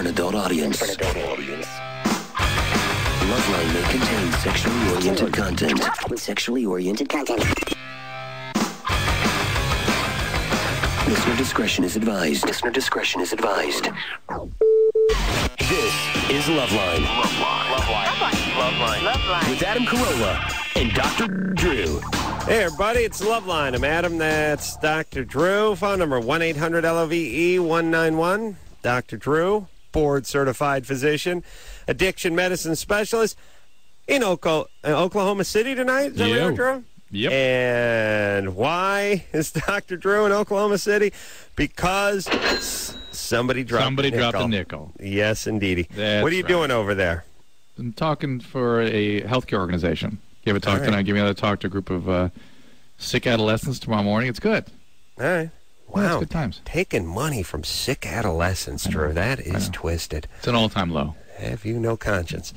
an adult audience. Loveline may contain sexually oriented content. Listener discretion is advised. This is Loveline. Loveline. With Adam Carolla and Dr. Drew. Hey, everybody, it's Loveline. I'm Adam. That's Dr. Drew. Phone number 1-800-LOVE-191. Dr. Drew, board-certified physician, addiction medicine specialist in Oklahoma City tonight. Is that right, Drew? Yep. And why is Dr. Drew in Oklahoma City? Because somebody dropped a nickel. Yes, indeedy. That's what are you doing over there? I'm talking for a healthcare organization. Give a talk tonight. Give me another talk to a group of sick adolescents tomorrow morning. It's good. All right. Wow. Yeah, it's good times. Taking money from sick adolescents, Drew. That is twisted. It's an all-time low. Have you no conscience?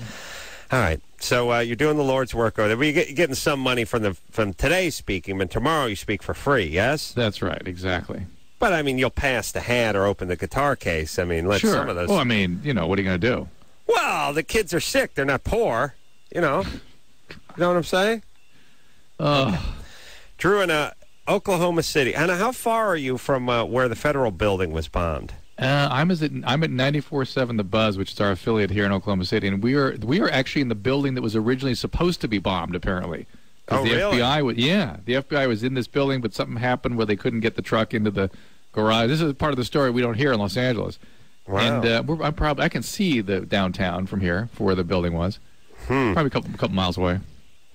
All right. So you're doing the Lord's work over there. You're getting some money from today's speaking, but tomorrow you speak for free, yes? That's right. Exactly. But, I mean, you'll pass the hat or open the guitar case. I mean, sure. Some of those... Well, I mean, what are you going to do? Well, the kids are sick. They're not poor, You know what I'm saying? Drew, in Oklahoma City. Anna, how far are you from where the federal building was bombed? I'm at 94.7 The Buzz, which is our affiliate here in Oklahoma City, and we are actually in the building that was originally supposed to be bombed, apparently. Oh, the really? The FBI was in this building, but something happened where they couldn't get the truck into the garage. This is part of the story we don't hear in Los Angeles. Wow. And I can see the downtown from here for where the building was. Probably a couple miles away.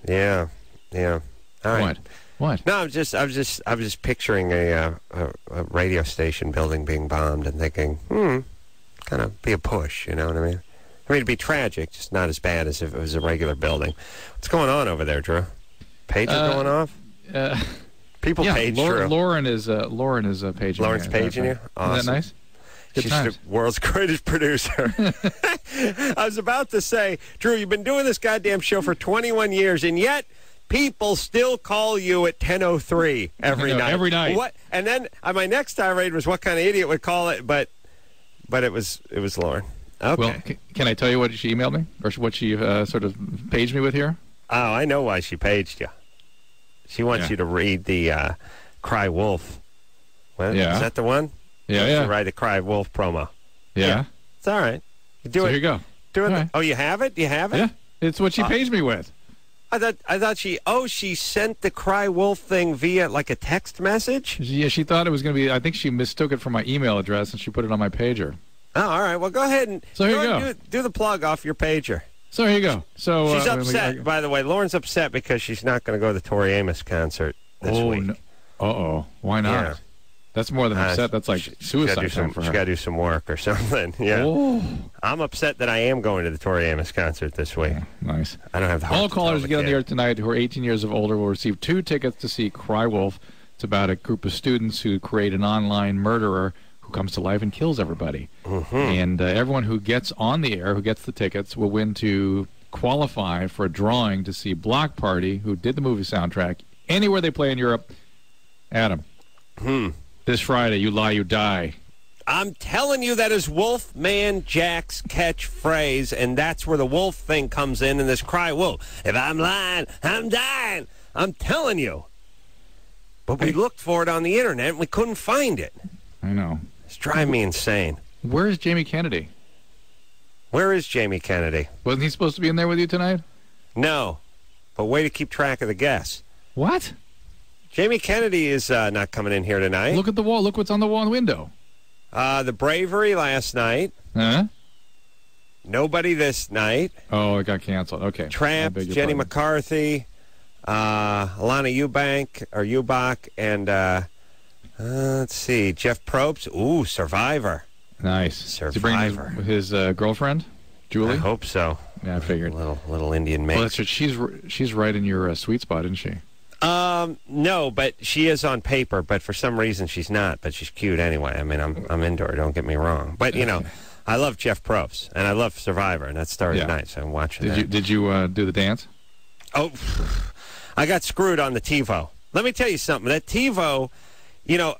Yeah. All right. What? No, I was just picturing a radio station building being bombed and thinking, kind of be a push, you know what I mean? I mean, it'd be tragic, just not as bad as if it was a regular building. What's going on over there, Drew? Pager going off? People page Drew. Lauren is paging. Lauren's paging you? Awesome. Isn't that nice? She's the world's greatest producer. I was about to say, Drew, you've been doing this goddamn show for 21 years, and yet people still call you at 10:03 every night. Every night. What? And then my next tirade was, what kind of idiot would call it? But it was Lauren. Okay. Well, can I tell you what she emailed me, or what she sort of paged me with here? Oh, I know why she paged you. She wants you to read the Cry Wolf. Is that the one? Yeah. To write the Cry Wolf promo. Yeah. It's all right. You do so it. Here you go. Do it. Right. Oh, you have it? You have it? Yeah. It's what she paged me with. I thought she sent the Cry Wolf thing via like a text message? Yeah, she thought it was going to be, I think she mistook it for my email address and she put it on my pager. Oh, all right. Well, go ahead and do the plug off your pager. So here you go. So she's upset, by the way. Lauren's upset because she's not going to go to the Tori Amos concert this week. No. Uh-oh. Why not? Yeah. That's more than upset. That's like suicide for her. She's got to do some work or something. Yeah. Oh. I'm upset that I am going to the Tori Amos concert this week. Yeah, nice. I don't have the heart. All callers who get on the air tonight who are 18 years of older will receive 2 tickets to see Cry Wolf. It's about a group of students who create an online murderer who comes to life and kills everybody. Mm-hmm. And everyone who gets on the air, who gets the tickets, will win to qualify for a drawing to see Block Party, who did the movie soundtrack, anywhere they play in Europe. Adam. This Friday, You Lie, You Die. I'm telling you, that is Wolfman Jack's catchphrase, and that's where the wolf thing comes in this Cry Wolf. If I'm lying, I'm dying. I'm telling you. But we looked for it on the internet, and we couldn't find it. I know. It's driving me insane. Where is Jamie Kennedy? Where is Jamie Kennedy? Wasn't he supposed to be in there with you tonight? No. But way to keep track of the guests. What? Jamie Kennedy is not coming in here tonight. Look at the wall. Look what's on the wall in the window. The Bravery last night. Huh? Nobody this night. Oh, it got canceled. Okay. Trapped, Jenny McCarthy, Alana Eubank, and let's see, Jeff Probst. Ooh, Survivor. Nice. Survivor. Did he bring his girlfriend, Julie? I hope so. Yeah, I figured. Little Indian mate. Well, that's right. She's right in your sweet spot, isn't she? No, but she is on paper, but for some reason she's not, but she's cute anyway. I mean, I'm into her, don't get me wrong. But, I love Jeff Probst, and I love Survivor, and that started tonight, so I'm watching that. Did you do the dance? Oh, I got screwed on the TiVo. Let me tell you something. That TiVo you know,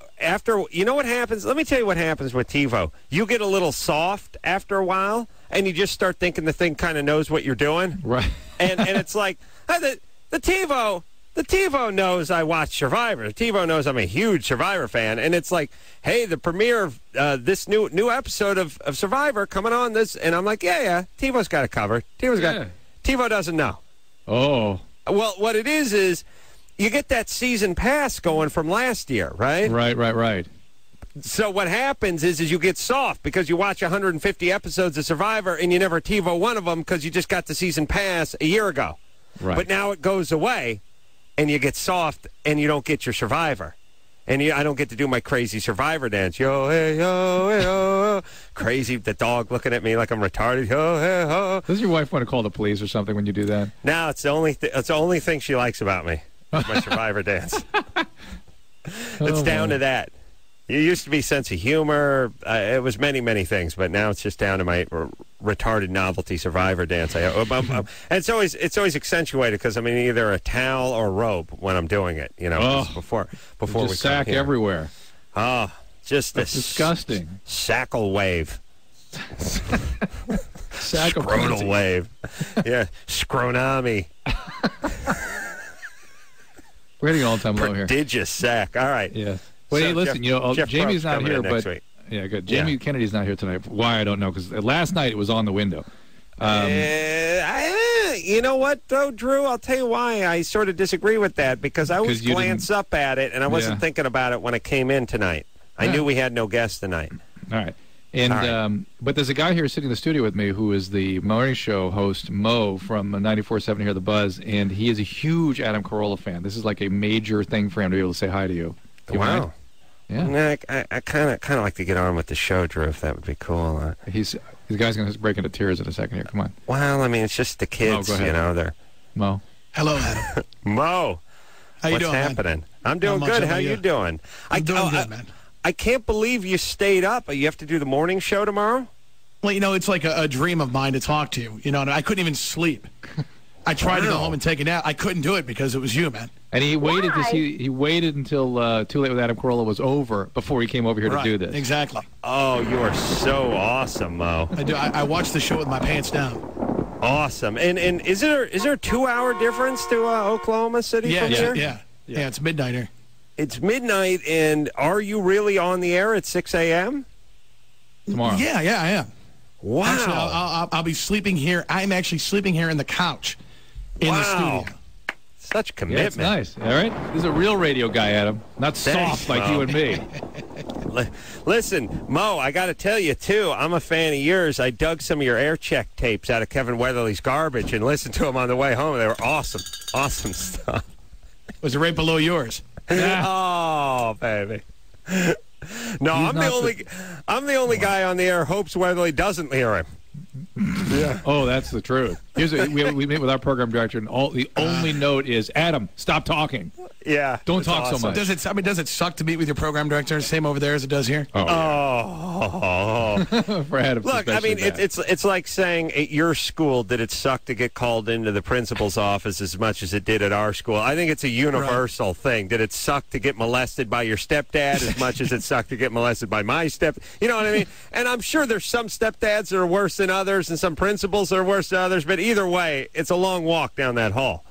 you know what happens? Let me tell you what happens with TiVo. You get a little soft after a while, and you just start thinking the thing kind of knows what you're doing. Right. And it's like, the TiVo knows I watch Survivor. The TiVo knows I'm a huge Survivor fan. And it's like, hey, the premiere of this new episode of Survivor coming on this. And I'm like, yeah, TiVo's got it covered. TiVo doesn't know. Oh. Well, what it is you get that season pass going from last year, right? Right. So what happens is you get soft because you watch 150 episodes of Survivor and you never TiVo one of them because you just got the season pass a year ago. Right. But now it goes away and you get soft and you don't get your Survivor. And I don't get to do my crazy Survivor dance. Yo, hey, yo, hey, yo. Crazy, the dog looking at me like I'm retarded. Yo, hey, ho. Does your wife want to call the police or something when you do that? No, it's the only thing she likes about me. My Survivor dance. It's down to that. It used to be sense of humor. It was many things, but now it's just down to my retarded novelty Survivor dance. And it's always accentuated because I'm in either a towel or a robe when I'm doing it. You know, before we come sack here. everywhere. Oh, just That's disgusting. Sackle wave. Scrotal wave. Yeah, scronami. We're getting all-time low here. Prodigious sack. All right. Yeah. Well, hey, listen, Jeff Jamie's not here, but week. good. Jamie Kennedy's not here tonight. Why, I don't know, because last night it was on the window. You know what, though, Drew? I'll tell you why I sort of disagree with that, because I always glance up at it, and I wasn't thinking about it when I came in tonight. I knew we had no guest tonight. All right. And but there's a guy here sitting in the studio with me who is the morning show host, Mo, from 94.7 here, The Buzz, and he is a huge Adam Carolla fan. This is like a major thing for him to be able to say hi to you. Wow. Mind? Yeah. Nah, I kind of like to get on with the show, Drew, if that would be cool. The guy's going to break into tears in a second here. Come on. Well, I mean, it's just the kids, you know. They're Mo. Hello, Adam. Mo. How you doing, happening? Man? I'm doing good. How you doing? I'm doing good, man. I can't believe you stayed up. You have to do the morning show tomorrow? Well, you know, it's like a dream of mine to talk to you. You know, I couldn't even sleep. I tried to go home and take a nap. I couldn't do it because it was you, man. And he waited he waited until Too Late with Adam Carolla was over before he came over here to do this. Exactly. Oh, you are so awesome, Mo. I do. I watched the show with my pants down. Awesome. And is there a 2-hour difference to Oklahoma City from here? Yeah, it's midnight here. It's midnight, and are you really on the air at 6 a.m.? Tomorrow. Yeah, I am. Wow. Actually, I'll be sleeping here. I'm actually sleeping here in the couch in the studio. Such commitment. Yeah, it's nice. All right. This is a real radio guy, Adam. Not soft like you and me. Listen, Mo, I got to tell you, too, I'm a fan of yours. I dug some of your air check tapes out of Kevin Weatherly's garbage and listened to them on the way home. They were awesome. Awesome stuff. Was it right below yours? Oh, baby. No, I'm the only guy on the air hopes Weatherly doesn't hear him. Yeah. Oh, that's the truth. We meet with our program director, and the only note is, Adam, stop talking. Yeah. Don't talk so much. Does it suck to meet with your program director? Same over there as it does here? For Adam's Look, I mean, it's like saying at your school, did it suck to get called into the principal's office as much as it did at our school? I think it's a universal thing. Did it suck to get molested by your stepdad as much as it sucked to get molested by my You know what I mean? And I'm sure there's some stepdads that are worse than others and some principals that are worse than others, but either way, it's a long walk down that hall.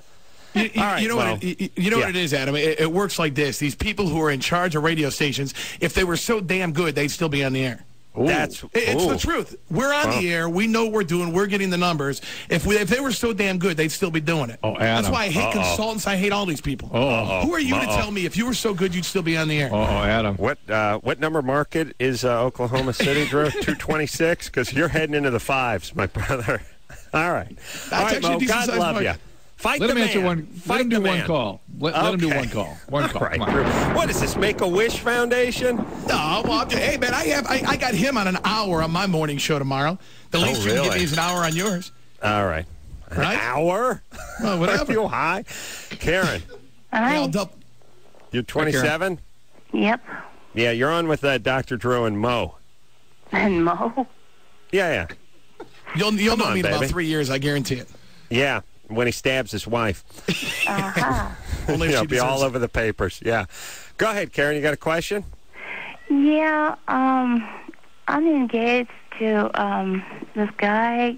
You know what it is, Adam? It works like this. These people who are in charge of radio stations, if they were so damn good, they'd still be on the air. It's the truth. We're on the air. We know what we're doing. We're getting the numbers. If they were so damn good, they'd still be doing it. Adam. That's why I hate consultants. I hate all these people. Who are you to tell me if you were so good, you'd still be on the air? Adam. What number market is Oklahoma City, Drew? 226? Because you're heading into the fives, my brother. All right. All right, Mo, God love you. Fight let the him man. Answer one. Let him do one call. Let him do one call. One call. Right, come on. what is this? Make-A-Wish Foundation? No, well, hey man, I got him on an hour on my morning show tomorrow. The least you can give me is an hour on yours. All right. An hour? Well, whatever. I feel high. Karen. Hi. You're 27? Yep. Yeah, you're on with Dr. Drew and Mo. And Mo? Yeah. You'll know me in about 3 years, I guarantee it. Yeah, when he stabs his wife. Uh-huh. Only if It'll be all over the papers. Yeah. Go ahead, Karen. You got a question? Yeah, I'm engaged to this guy.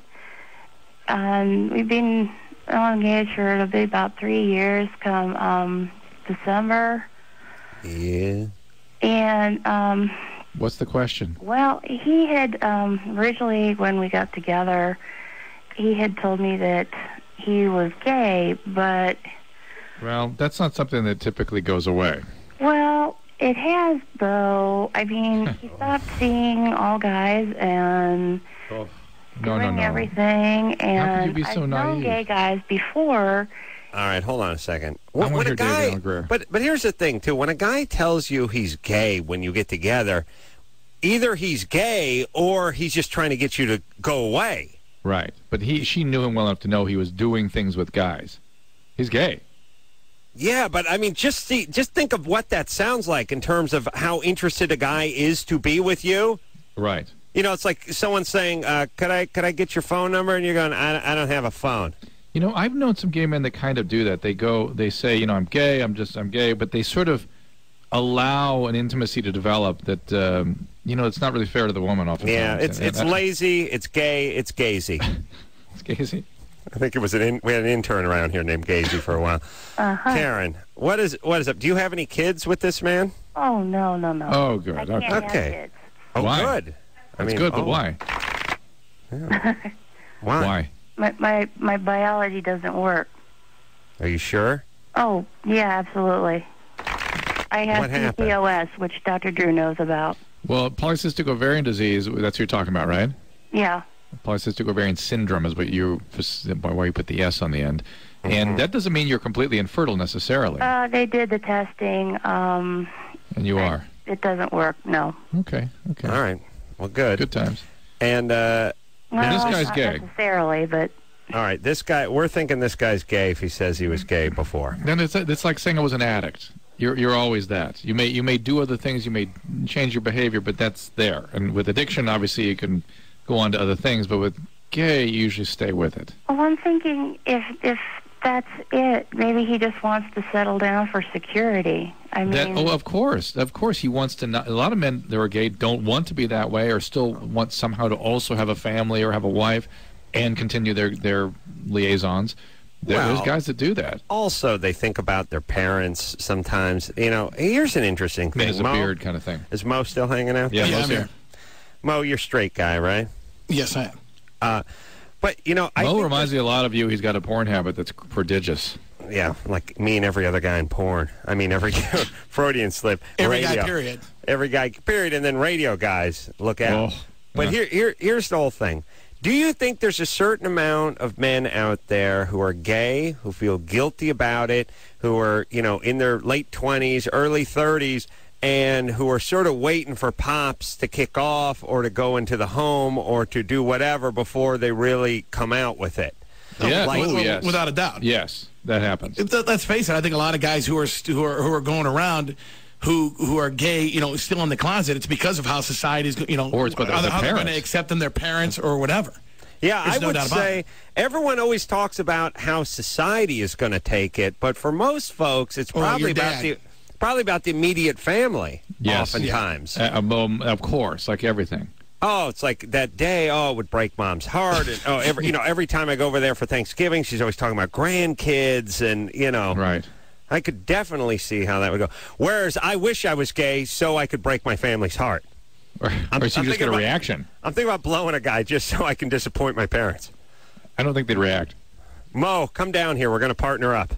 We've been engaged for it'll be about 3 years come December. Yeah. And what's the question? well, he had originally when we got together, he had told me that he was gay, but Well, that's not something that typically goes away. well, it has though. I mean, he stopped seeing all guys and No, doing no. everything, and you be so I've known naive? gay guys before. All right, hold on a second. I want to When hear a guy, David Allen Greer. but here's the thing too. When a guy tells you he's gay when you get together, either he's gay or he's just trying to get you to go away. Right. But she knew him well enough to know he was doing things with guys. He's gay. Yeah, but I mean, just think of what that sounds like in terms of how interested a guy is to be with you. Right. You know, it's like someone saying, "Could I get your phone number?" And you're going, "I don't have a phone." You know, I've known some gay men that kind of do that. They say, I'm gay, I'm gay, but they sort of allow an intimacy to develop that, it's not really fair to the woman oftentimes. Yeah, it's lazy, it's gay, it's gazy. It's gazy. I think it was we had an intern around here named Gazy for a while. Karen, what is up? Do you have any kids with this man? Oh no. Oh, good. I can't have Okay. kids. Oh, Why? good. That's good, but why? Yeah. Why? My biology doesn't work. Are you sure? Oh yeah, absolutely. I What have happened? PCOS, which Dr. Drew knows about. Well, polycystic ovarian disease, that's what you're talking about, right? Yeah. Polycystic ovarian syndrome is why you put the S on the end. And that doesn't mean you're completely infertile necessarily. They did the testing. And you are. It doesn't work. No. Okay. All right. Well, good. Good times. And, Well, this guy's not gay. necessarily, but all right, this guy, we're thinking this guy's gay if he says he was gay before. Then it's like saying I was an addict. You're always that. You may do other things. You may change your behavior, but that's there. And with addiction, obviously, you can go on to other things. But with gay, you usually stay with it. well, I'm thinking if that's it, maybe he just wants to settle down for security. I mean, Of course, he wants to. Not, a lot of men that are gay don't want to be that way, or still want somehow to also have a family or have a wife, and continue their liaisons. There's guys that do that. Also, they think about their parents sometimes. You know, here's an interesting thing. There's a beard kind of thing. Is Mo still hanging out? Yeah, Yeah, Mo's I'm here. here. Mo, you're a straight guy, right? Yes, I am. But, you know, I Mo think reminds me a lot of you. He's got a porn habit that's prodigious. yeah, like me and every other guy in porn. I mean, every Freudian slip. Every radio. guy, period. Every guy, period, and then radio guys, look out. Oh, But yeah. here's the whole thing. Do you think there's a certain amount of men out there who are gay, who feel guilty about it, who are, in their late 20s, early 30s, and who are sort of waiting for pops to kick off or to go into the home or to do whatever before they really come out with it? Yeah. Like- Yes. Without a doubt. Yes, that happens. Let's face it. I think a lot of guys who are going around who are gay, still in the closet. It's because of how society's, Or it's by their how they're going parents. to accept them, their parents, or whatever. Yeah, There's I no would doubt about say it. everyone always talks about how society is going to take it, but for most folks, it's Or probably your about the immediate family. Yes. Oftentimes. Of course, like everything. Oh, it's like that day. Oh, it would break Mom's heart. And every time I go over there for Thanksgiving, she's always talking about grandkids, and Right. I could definitely see how that would go. Whereas I wish I was gay so I could break my family's heart. Or so you just thinking get a about- reaction. I'm thinking about blowing a guy just so I can disappoint my parents. I don't think they'd react. Mo, come down here. We're going to partner up.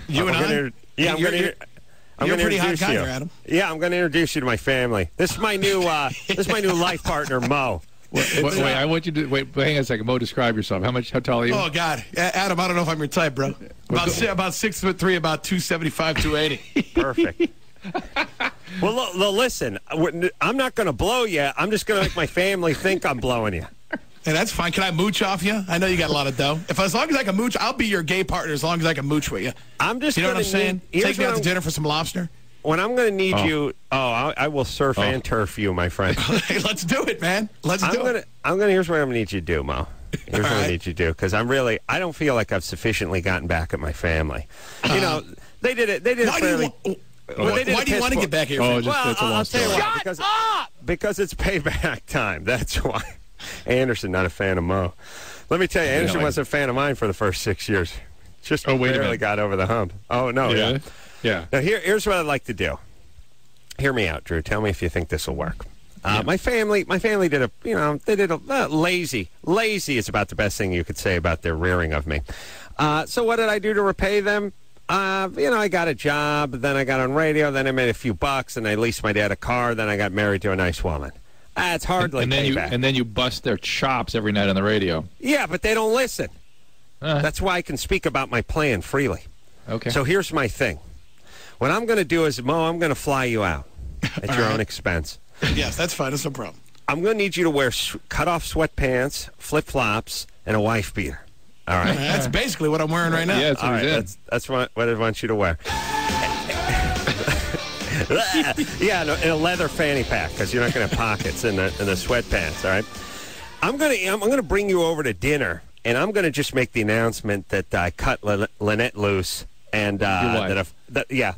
You and I? Yeah, You're a pretty hot guy there, Adam. Yeah, I'm going to introduce you to my family. This is my new life partner, Mo. Wait, I want you to hang on a second. Mo, describe yourself. How tall are you? Oh God, Adam, I don't know if I'm your type, bro. About 6'3", about 275, 280. Perfect. Well, listen, I'm not going to blow you. I'm just going to make my family think I'm blowing you. And that's fine. Can I mooch off you? I know you got a lot of dough. As long as I can mooch, I'll be your gay partner as long as I can mooch with you. I'm just. You know what I'm saying? Take me out to dinner. dinner for some lobster. When I'm going to need you, I will surf and turf you, my friend. Hey, let's do it, man. Let's do it. Here's what I'm going to need you to do, Mo. Here's what I need you to do, because I don't feel like I've sufficiently gotten back at my family. They did it. They did it Why fairly. Why do you want to get back here? That's a long story. Shut up! Because it's payback time. That's why. Anderson, not a fan of Mo. Let me tell you, Anderson wasn't a fan of mine for the first 6 years. Just barely got over the hump. Oh, no. Yeah. Now, here's what I'd like to do. Hear me out, Drew. Tell me if you think this will work. My family did lazy. Lazy is about the best thing you could say about their rearing of me. So what did I do to repay them? I got a job, then I got on radio, then I made a few bucks, and I leased my dad a car, then I got married to a nice woman. It's hardly payback. And then you bust their chops every night on the radio. Yeah, but they don't listen. That's why I can speak about my plan freely. Okay. So here's my thing. What I'm going to do is, Mo, I'm going to fly you out at your own expense. Yes, that's fine. That's no problem. I'm going to need you to wear cut-off sweatpants, flip-flops, and a wife beater. All right? That's basically what I'm wearing right now. Yeah, that's what I want you to wear. Yeah, and a leather fanny pack because you're not going to have pockets in the sweatpants. All right. I'm gonna bring you over to dinner, and I'm going to just make the announcement that I cut Lynette loose, and that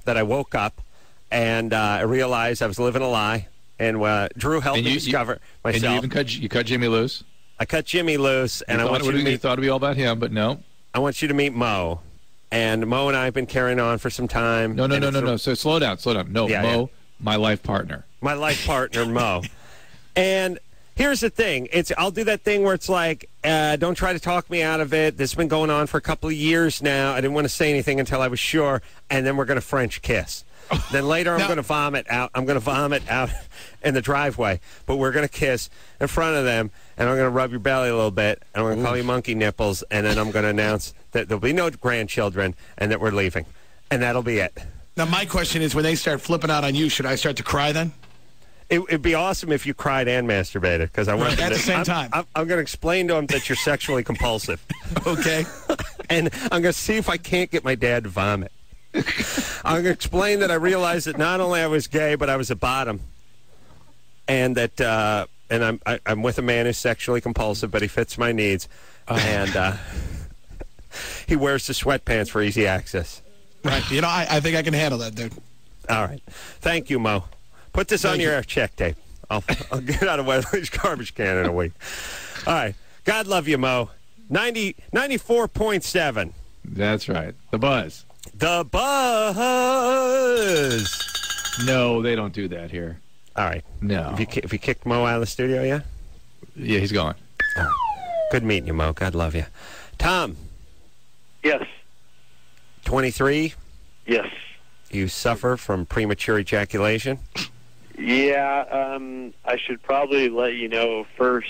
I woke up and I realized I was living a lie, and Drew helped me discover myself. And you cut Jimmy loose. I cut Jimmy loose, and I want you to meet. You thought it'd be all about him, but no. I want you to meet Mo. And Mo and I have been carrying on for some time. No. So slow down. No, Mo, my life partner. My life partner, Mo. And here's the thing. I'll do that thing where it's like, don't try to talk me out of it. This has been going on for a couple of years now. I didn't want to say anything until I was sure. And then we're going to French kiss. Then later I'm going to vomit out. I'm going to vomit out in the driveway. But we're going to kiss in front of them. And I'm going to rub your belly a little bit. And I'm going to call you monkey nipples. And then I'm going to announce that there'll be no grandchildren and that we're leaving. And that'll be it. Now, my question is, when they start flipping out on you, should I start to cry then? It'd be awesome if you cried and masturbated. Because I want at the same time. I'm going to explain to them that you're sexually compulsive. Okay. And I'm going to see if I can't get my dad to vomit. I'm going to explain that I realized that not only I was gay, but I was a bottom. And that... And I'm with a man who's sexually compulsive, but he fits my needs. And he wears the sweatpants for easy access. Right. I think I can handle that, dude. All right. Thank you, Mo. Put this on your check tape. I'll get out of Weatherly's garbage can in a week. All right. God love you, Mo. 94.7. That's right. The Buzz. The Buzz. No, they don't do that here. All right. No. Have you kicked Mo out of the studio yet? Yeah, he's gone. Oh. Good meeting you, Mo. God love you. Tom. Yes. 23? Yes. You suffer from premature ejaculation? Yeah, I should probably let you know first.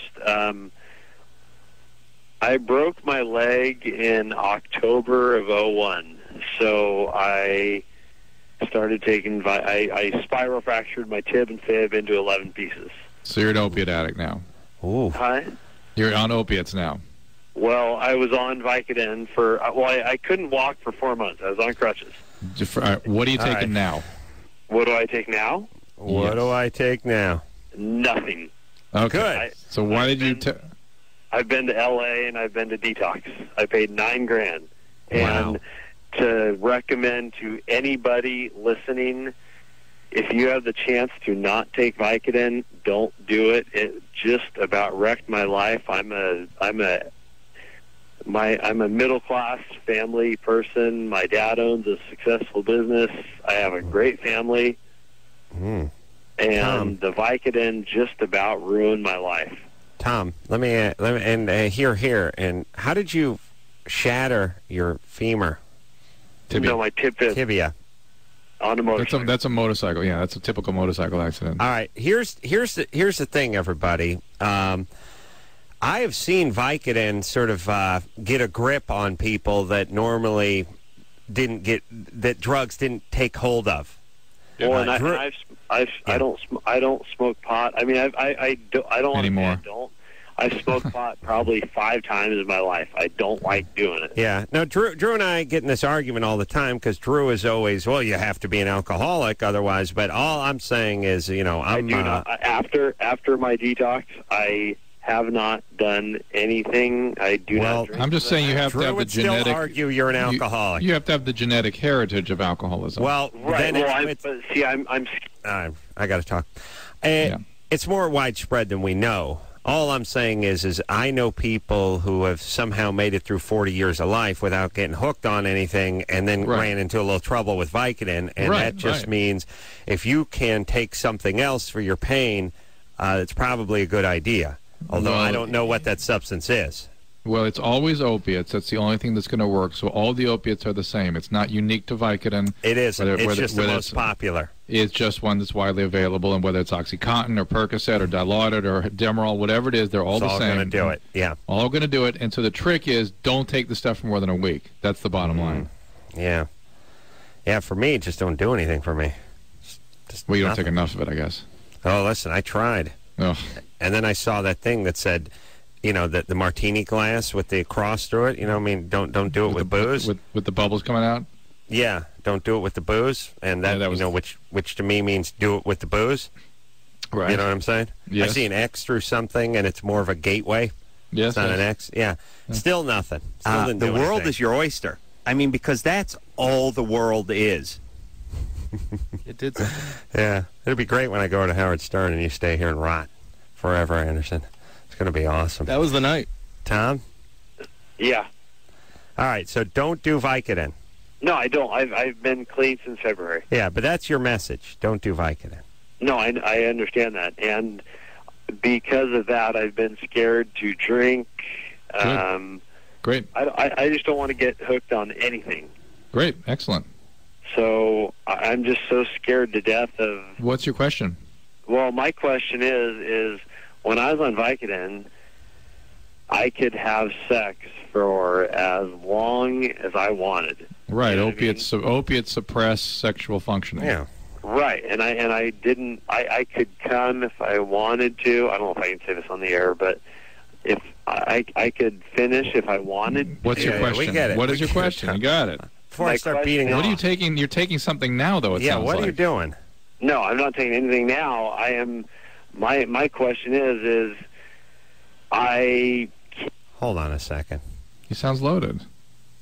I broke my leg in October of 2001, so I started taking... I spiral fractured my tib and fib into 11 pieces. So you're an opiate addict now? Ooh. Hi? You're on opiates now? Well, I was on Vicodin for... I couldn't walk for 4 months. I was on crutches. What are you taking now? What do I take now? What do I take now? Nothing. Okay. Good. So why did you... I've been to L.A. and I've been to Detox. I paid $9,000. And to recommend to anybody listening, if you have the chance to not take Vicodin, don't do it. It just about wrecked my life. I'm a middle class family person. My dad owns a successful business. I have a great family. And the Vicodin just about ruined my life. Tom, let me here. And how did you shatter your femur? Tibia. No, my tibia. On a motorcycle. That's a motorcycle. Yeah, that's a typical motorcycle accident. All right. Here's the thing, everybody. I have seen Vicodin sort of get a grip on people that normally that drugs didn't take hold of. Well, and I don't smoke pot. I mean, I don't anymore. I don't. I've smoked pot probably 5 times in my life. I don't like doing it. Yeah. Now, Drew and I get in this argument all the time because Drew is always, well, you have to be an alcoholic otherwise. But all I'm saying is, I do not. After my detox, I have not done anything. I do not drink. I'm just saying you have to have the genetic. Still argue you're an alcoholic. You have to have the genetic heritage of alcoholism. Well, right. then I got to talk. It's more widespread than we know. All I'm saying is I know people who have somehow made it through 40 years of life without getting hooked on anything and then ran into a little trouble with Vicodin, and that just means if you can take something else for your pain, it's probably a good idea, although I don't know what that substance is. Well, it's always opiates. That's the only thing that's going to work. So all the opiates are the same. It's not unique to Vicodin. It isn't. It's just the most popular. It's just one that's widely available, and whether it's OxyContin or Percocet or Dilaudid or Demerol, whatever it is, they're all the same. All going to do it, yeah. All going to do it, and so the trick is don't take the stuff for more than a week. That's the bottom line. Yeah. Yeah, for me, it just don't do anything for me. Well, you don't take enough of it, I guess. Oh, listen, I tried. Oh. And then I saw that thing that said, the martini glass with the cross through it. Don't do it with booze. With the bubbles coming out? Yeah, don't do it with the booze. And that was, which to me means do it with the booze. Right. You know what I'm saying? Yes. I see an X through something, and it's more of a gateway. Yes. It's not an X. Yeah. Still nothing. Still didn't do anything. The world is your oyster. I mean, because that's all the world is. It did something. Yeah. It'll be great when I go to Howard Stern and you stay here and rot forever, Anderson. It's going to be awesome. That was the night. Tom? Yeah. All right, so don't do Vicodin. No, I don't. I've been clean since February. Yeah, but that's your message. Don't do Vicodin. No, I understand that. And because of that, I've been scared to drink. Great. I just don't want to get hooked on anything. Great. Excellent. So I'm just so scared to death of... What's your question? Well, my question is when I was on Vicodin, I could have sex for as long as I wanted. Right. You know opiates suppress sexual functioning. Yeah. Right. And I didn't... I could come if I wanted to. I don't know if I can say this on the air, but if I could finish if I wanted. What's your question? We get it. What is your question? You got it. Before I start beating off. What are you taking? You're taking something now, though, it sounds what like. are you doing? No, I'm not taking anything now. I am... My question is I... Hold on a second. He sounds loaded.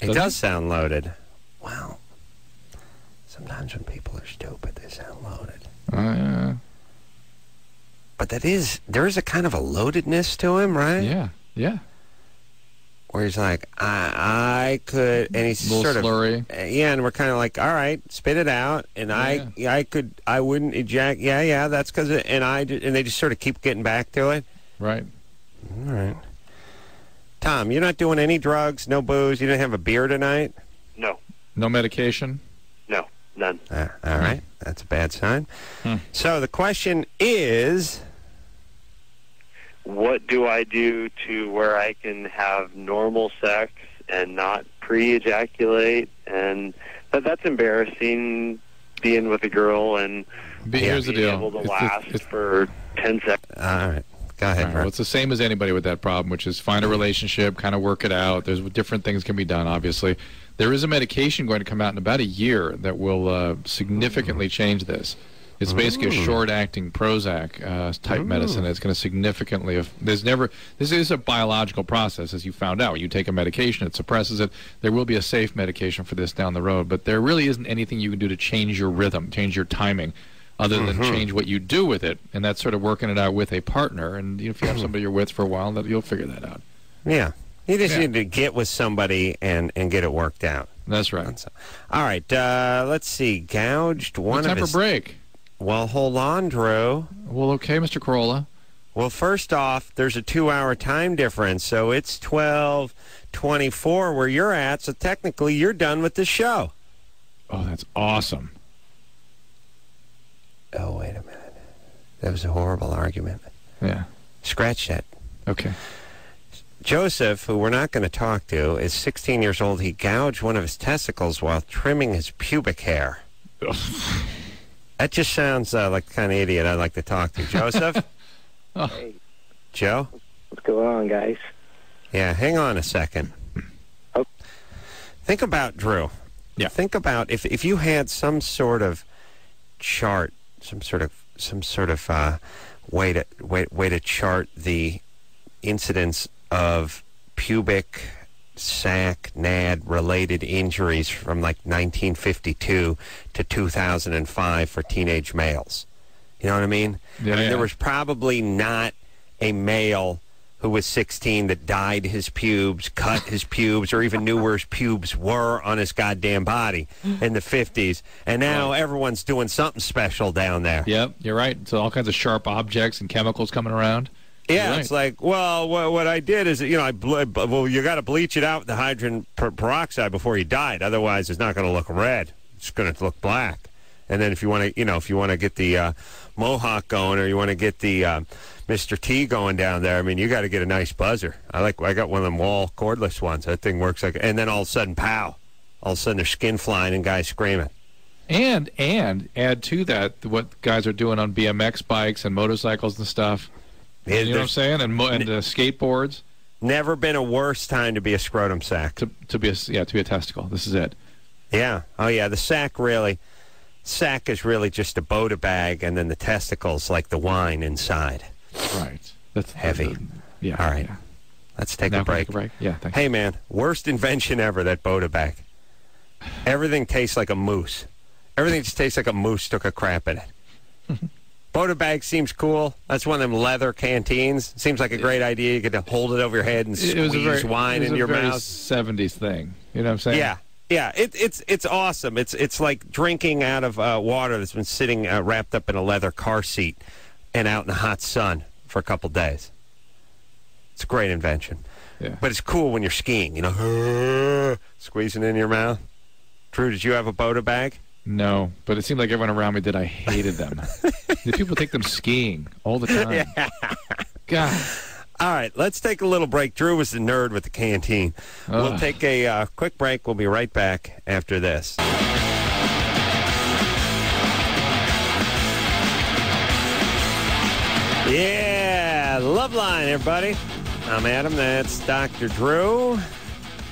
It does sound loaded. Well, sometimes when people are stupid, they sound loaded. Yeah. But there is a kind of a loadedness to him, right? Yeah, yeah. Where he's like, I could, and he's sort of slurry. Yeah, and we're kind of like, all right, spit it out, and I wouldn't eject. Yeah, that's because, and they just sort of keep getting back to it. Right. All right. Tom, you're not doing any drugs, no booze. You didn't have a beer tonight. No. No medication. No, none. All right, that's a bad sign. So the question is, what do I do to where I can have normal sex and not pre-ejaculate? And that's embarrassing, being with a girl and here's the deal. Able to last for 10 seconds. All right. Go ahead. Well, it's the same as anybody with that problem, which is find a relationship, kind of work it out. There's different things can be done, obviously. There is a medication going to come out in about a year that will significantly change this. It's basically a short-acting Prozac type medicine. It's going to significantly... This is a biological process, as you found out. You take a medication, it suppresses it. There will be a safe medication for this down the road, but there really isn't anything you can do to change your rhythm, change your timing, other than change what you do with it, and that's sort of working it out with a partner. And if you have somebody you're with for a while, you'll figure that out. Yeah. You just need to get with somebody and get it worked out. That's right. All right. Let's see. Gouged one of his... Time for break. Well, hold on, Drew. Well, okay, Mr. Carolla. Well, first off, there's a 2-hour time difference, so it's 12:24 where you're at, so technically you're done with the show. Oh, that's awesome. Oh, wait a minute. That was a horrible argument. Yeah. Scratch that. Okay. Joseph, who we're not going to talk to, is 16 years old. He gouged one of his testicles while trimming his pubic hair. That just sounds like the kind of idiot I'd like to talk to. Joseph? Hey. Joe? What's going on, guys? Yeah, hang on a second. Oh. Think about, Drew. Yeah. Think about if you had some sort of chart, some sort of way to chart the incidents of pubic sac NAD-related injuries from like 1952 to 2005 for teenage males. You know what I mean? Yeah, There was probably not a male who was 16 that dyed his pubes, cut his pubes, or even knew where his pubes were on his goddamn body in the 50s. And now everyone's doing something special down there. Yep, you're right. So all kinds of sharp objects and chemicals coming around. Yeah, it's like, well, what I did is, you got to bleach it out with the hydrogen peroxide before you dye it. Otherwise, it's not going to look red. It's going to look black. And then if you want to, get the Mohawk going, or you want to get the Mr. T going down there, I mean, you got to get a nice buzzer. I got one of them wall cordless ones. That thing works and then all of a sudden, pow! All of a sudden, there's skin flying and guys screaming. And add to that what guys are doing on BMX bikes and motorcycles and stuff. Yeah, you know what I'm saying? And skateboards. Never been a worse time to be a scrotum sack. To be a testicle. This is it. Yeah. Oh yeah. The sack is really just a Boda bag, and then the testicles like the wine inside. Right. That's heavy. Yeah. All right. Yeah. Let's take a break. Yeah. Thanks. Hey man, worst invention ever, that Boda bag. Everything tastes like a moose. Everything just tastes like a moose took a crap in it. Boda bag seems cool. That's one of them leather canteens. Seems like a great idea. You get to hold it over your head and squeeze wine in your mouth. It was a very 70s thing. You know what I'm saying? Yeah. Yeah, it's awesome. It's like drinking out of water that's been sitting wrapped up in a leather car seat and out in the hot sun for a couple days. It's a great invention. Yeah. But it's cool when you're skiing, squeezing it in your mouth. Drew, did you have a Boda bag? No, but it seemed like everyone around me did. I hated them. The people take them skiing all the time. Yeah. God. All right, let's take a little break. Drew was the nerd with the canteen. We'll take a quick break. We'll be right back after this. Yeah, Loveline, everybody. I'm Adam. That's Dr. Drew.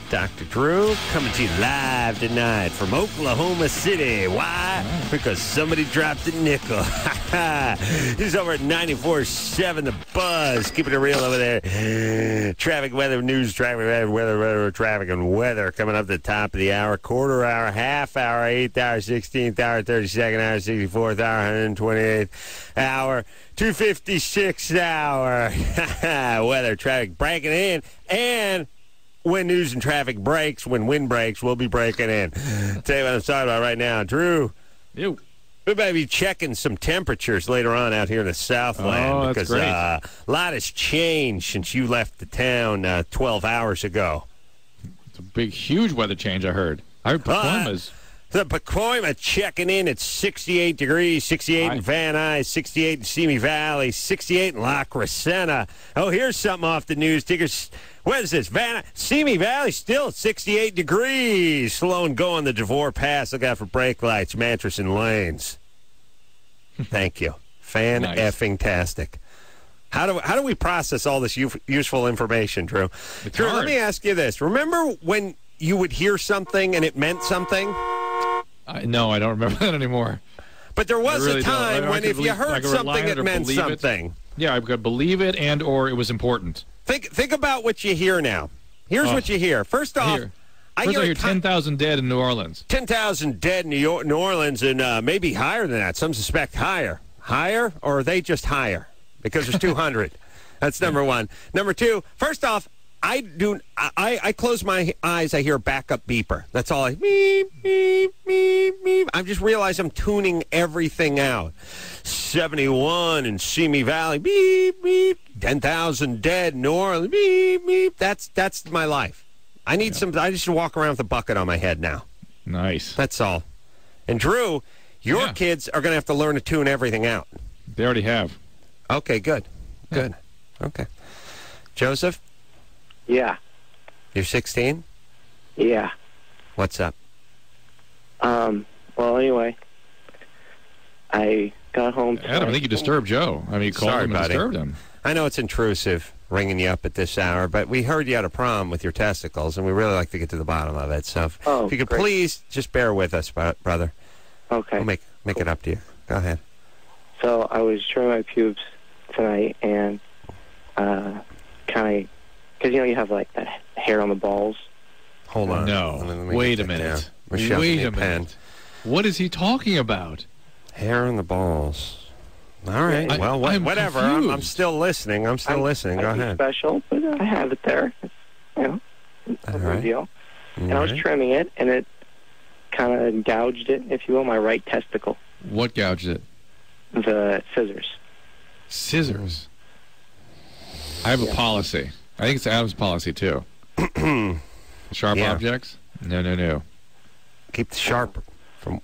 Dr. Drew coming to you live tonight from Oklahoma City. Why? Because somebody dropped a nickel. He's over at 94.7 The Buzz. Keeping it real over there. Traffic, weather, news, traffic, weather, traffic, and weather coming up at the top of the hour. Quarter hour, half hour, 8th hour, 16th hour, 32nd hour, 64th hour, 128th hour, 256th hour. Weather, traffic breaking in, and when news and traffic breaks, when wind breaks, we'll be breaking in. Tell you what I'm talking about right now. Drew, we might be checking some temperatures later on out here in the Southland because a lot has changed since you left the town 12 hours ago. It's a big, huge weather change, I heard. I heard Pacoima's. The Pacoima checking in at 68 degrees, 68 in Van Nuys, 68 in Simi Valley, 68 in La Crescenta. Oh, here's something off the news tickers. What is this? Simi Valley still at 68 degrees. Slow and go on the Devore Pass. Look out for brake lights, mattress, and lanes. Thank you. Fan-effing-tastic. How do we process all this useful information, Drew? Drew, let me ask you this. Remember when you would hear something and it meant something? No, I don't remember that anymore. But there was a time when if you heard something, it meant something. Yeah, I could believe it and or it was important. Think about what you hear now. Here's what you hear. First off, I hear 10,000 dead in New Orleans. 10,000 dead in New Orleans, and maybe higher than that. Some suspect higher. Higher, or are they just higher? Because there's 200. That's number one. Number two, first off, I close my eyes, I hear a backup beeper. That's all beep, beep, beep, beep. I just realize I'm tuning everything out. 71 in Simi Valley, beep, beep. 10,000 dead in New Orleans, beep, beep. That's my life. I need I just walk around with a bucket on my head now. Nice. That's all. And Drew, your kids are going to have to learn to tune everything out. They already have. Okay, good. Good. Okay. Joseph? Yeah. You're 16? Yeah. What's up? Well, anyway, I got home. Adam, I think you disturbed Joe. I mean, you called him and disturbed him. I know it's intrusive ringing you up at this hour, but we heard you had a problem with your testicles, and we really like to get to the bottom of it. So if you could please just bear with us, brother. Okay. We'll make it up to you. Go ahead. So I was trimming my pubes tonight, and kind kind of, because you have like that hair on the balls. Hold on. No. Wait a minute. Michelle, Wait a minute. What is he talking about? Hair on the balls. All right. Well, whatever. I'm still listening. I'm still listening. Go ahead. Special, but I have it there. No big deal. And I was trimming it, and it kind of gouged it, if you will, my right testicle. What gouged it? The scissors. Scissors? I have a policy. I think it's Adam's policy, too. Sharp objects? No. Keep the sharp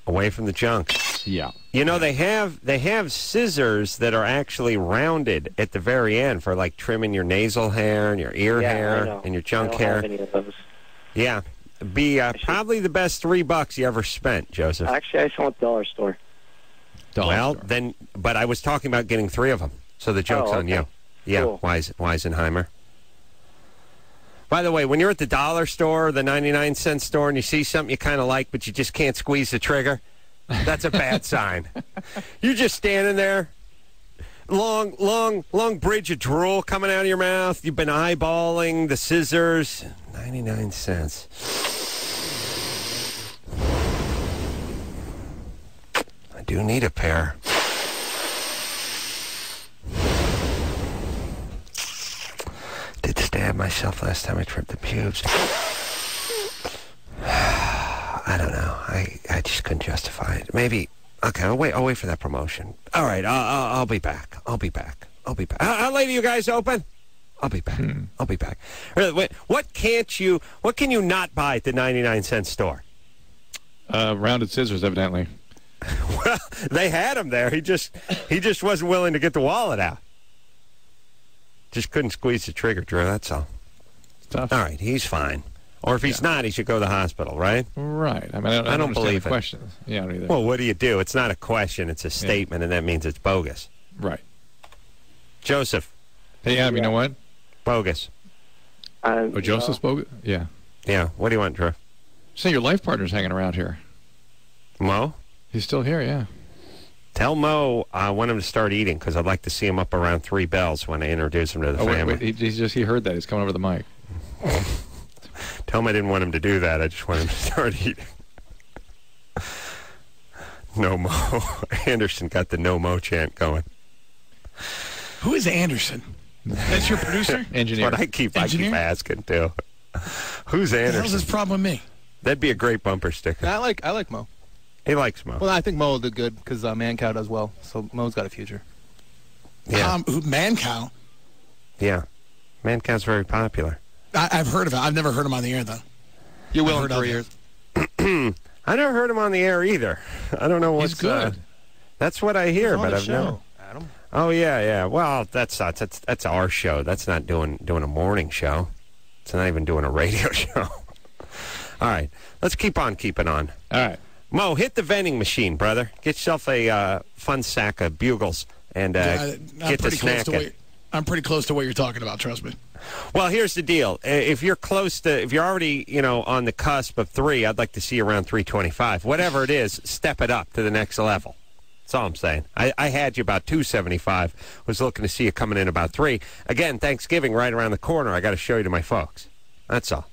away from the junk. Yeah. They have scissors that are actually rounded at the very end for like trimming your nasal hair and your ear hair and your junk hair. I don't have any of those. Yeah. Be probably the best $3 you ever spent, Joseph. Actually, I saw at the dollar store. But I was talking about getting 3 of them. So the joke's on you. Yeah, cool. Weisenheimer. By the way, when you're at the dollar store, the 99-cent store, and you see something you kind of like, but you just can't squeeze the trigger, that's a bad sign. You're just standing there, long bridge of drool coming out of your mouth. You've been eyeballing the scissors. 99 cents. I do need a pair. Did stab myself last time I trimmed the pubes. I don't know. I just couldn't justify it. Maybe. Okay, I'll wait for that promotion. All right, I'll be back. I'll be back. How late are you guys open? I'll be back. I'll be back. Wait, what can you not buy at the 99-cent store? Rounded scissors, evidently. Well, they had them there. He just wasn't willing to get the wallet out. Just couldn't squeeze the trigger, Drew. That's all. It's tough. All right, he's fine. Or if he's not, he should go to the hospital, right? Right. I mean, I don't believe the question. Yeah, I don't either. Well, what do? It's not a question. It's a statement, and that means it's bogus. Right. Joseph. Hey, Adam, you know what? Bogus. Joseph's bogus? Yeah. Yeah. What do you want, Drew? Say your life partner's hanging around here. Mo? He's still here, yeah. Tell Mo I want him to start eating because I'd like to see him up around 3 bells when I introduce him to the family. Wait, he heard that. He's coming over the mic. Tell him I didn't want him to do that. I just want him to start eating. No Mo. Anderson got the no Mo chant going. Who is Anderson? That's your producer? Engineer. That's what I keep asking, too. Who's Anderson? What the hell's his problem with me? That'd be a great bumper sticker. I like Mo. He likes Mo. Well, I think Mo will do good because Man Cow does well, so Mo's got a future. Yeah. Man Cow? Yeah. Man Cow's very popular. I've heard of it. I've never heard him on the air, though. You will in 3 years. I never heard him on the air either. I don't know what's He's good. That's what I hear, but I've never. Adam. Oh yeah. Well, that's our show. That's not doing a morning show. It's not even doing a radio show. All right, let's keep on keeping on. All right, Mo, hit the vending machine, brother. Get yourself a fun sack of Bugles and get to snacking. I'm pretty close to what you're talking about. Trust me. Well, here's the deal. If you're already, on the cusp of 3, I'd like to see you around 325. Whatever it is, step it up to the next level. That's all I'm saying. I had you about 275. Was looking to see you coming in about 3. Again, Thanksgiving right around the corner. I got to show you to my folks. That's all.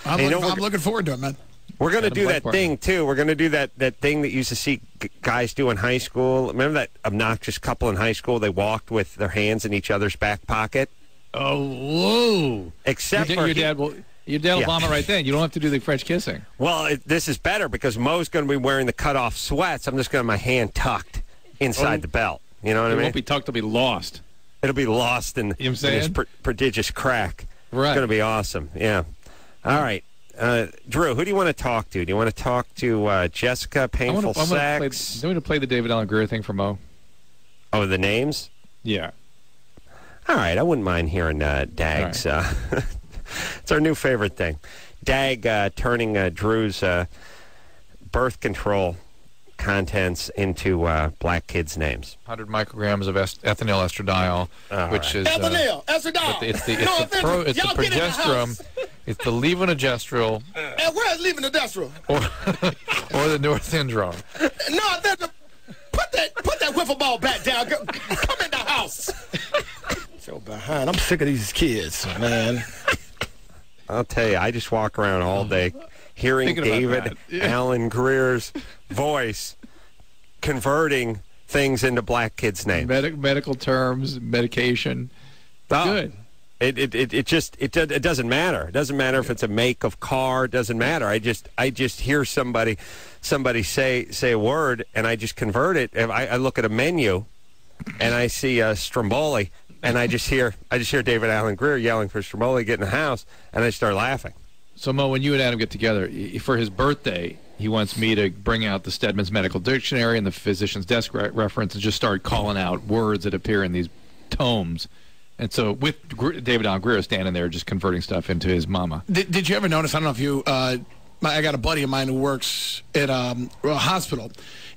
I'm looking forward to it, man. We're going to do that thing, too. We're going to do that thing that you used to see guys do in high school. Remember that obnoxious couple in high school? They walked with their hands in each other's back pocket. Oh, whoa. Except your dad will vomit right then. You don't have to do the French kissing. Well, this is better because Mo's going to be wearing the cut-off sweats. I'm just going to have my hand tucked inside the belt. You know what I mean? It won't be tucked. It'll be lost. It'll be lost in this prodigious crack. Right. It's going to be awesome. Yeah. All right. Drew, who do you want to talk to? Do you want to talk to Jessica, Painful Sex? Do you want to play the David Allen Greer thing for Mo? Oh, the names? Yeah. All right, I wouldn't mind hearing Dag's. Right. It's our new favorite thing. Dag turning Drew's birth control contents into black kids' names. 100 micrograms of ethinyl estradiol, which is ethinyl estradiol. It's the progesterone. It's the levonorgestrel. And where's levonorgestrel? Or the norethindrone. No, put that wiffle ball back down. Come in the house. I'm sick of these kids, man. I'll tell you, I just walk around all day hearing David Allen Greer's voice converting things into black kids' names. Medical terms, medication. Good. It doesn't matter. It doesn't matter if it's a make of car. It doesn't matter. I just hear somebody say a word, and I just convert it. I look at a menu, and I see Stromboli, and I just hear David Allen Greer yelling for Stromboli, get in the house, and I start laughing. So, Mo, when you and Adam get together, for his birthday, he wants me to bring out the Stedman's Medical Dictionary and the Physician's Desk reference and just start calling out words that appear in these tomes. And so with David Allen Greer standing there just converting stuff into his mama. Did you ever notice, I don't know if you, I got a buddy of mine who works at a hospital,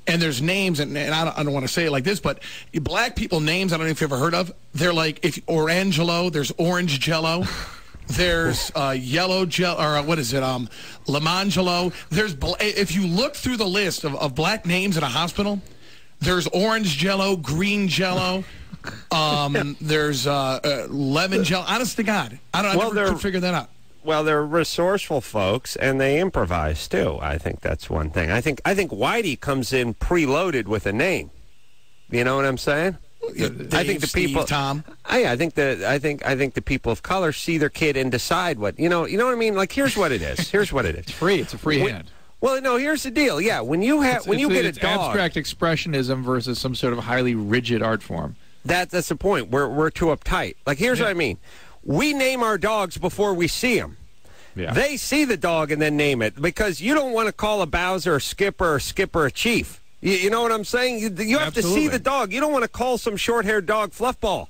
and there's names, and I don't want to say it like this, but black people names, I don't know if you've ever heard of, they're like, if Orangelo, there's Orange Jello. There's Yellow Jello, or what is it, Lamangelo. There's, if you look through the list of black names at a hospital, there's Orange Jello, Green Jello. There's lemon jello. Honest to God, I never could figure that out. Well, they're resourceful folks, and they improvise too. I think that's one thing. I think Whitey comes in preloaded with a name. You know what I'm saying? Dave, I think the people, Steve, Tom. I think the people of color see their kid and decide what you know what I mean. Like, here's what it is. Here's what it is. It's free. It's a free hand. Well, no. Here's the deal. Yeah, when you get a dog, abstract expressionism versus some sort of highly rigid art form. That's the point. We're too uptight. Like, here's what I mean. We name our dogs before we see them. Yeah. They see the dog and then name it, because you don't want to call a Bowser a Skipper a Chief. You know what I'm saying? You have to see the dog. You don't want to call some short-haired dog Fluffball.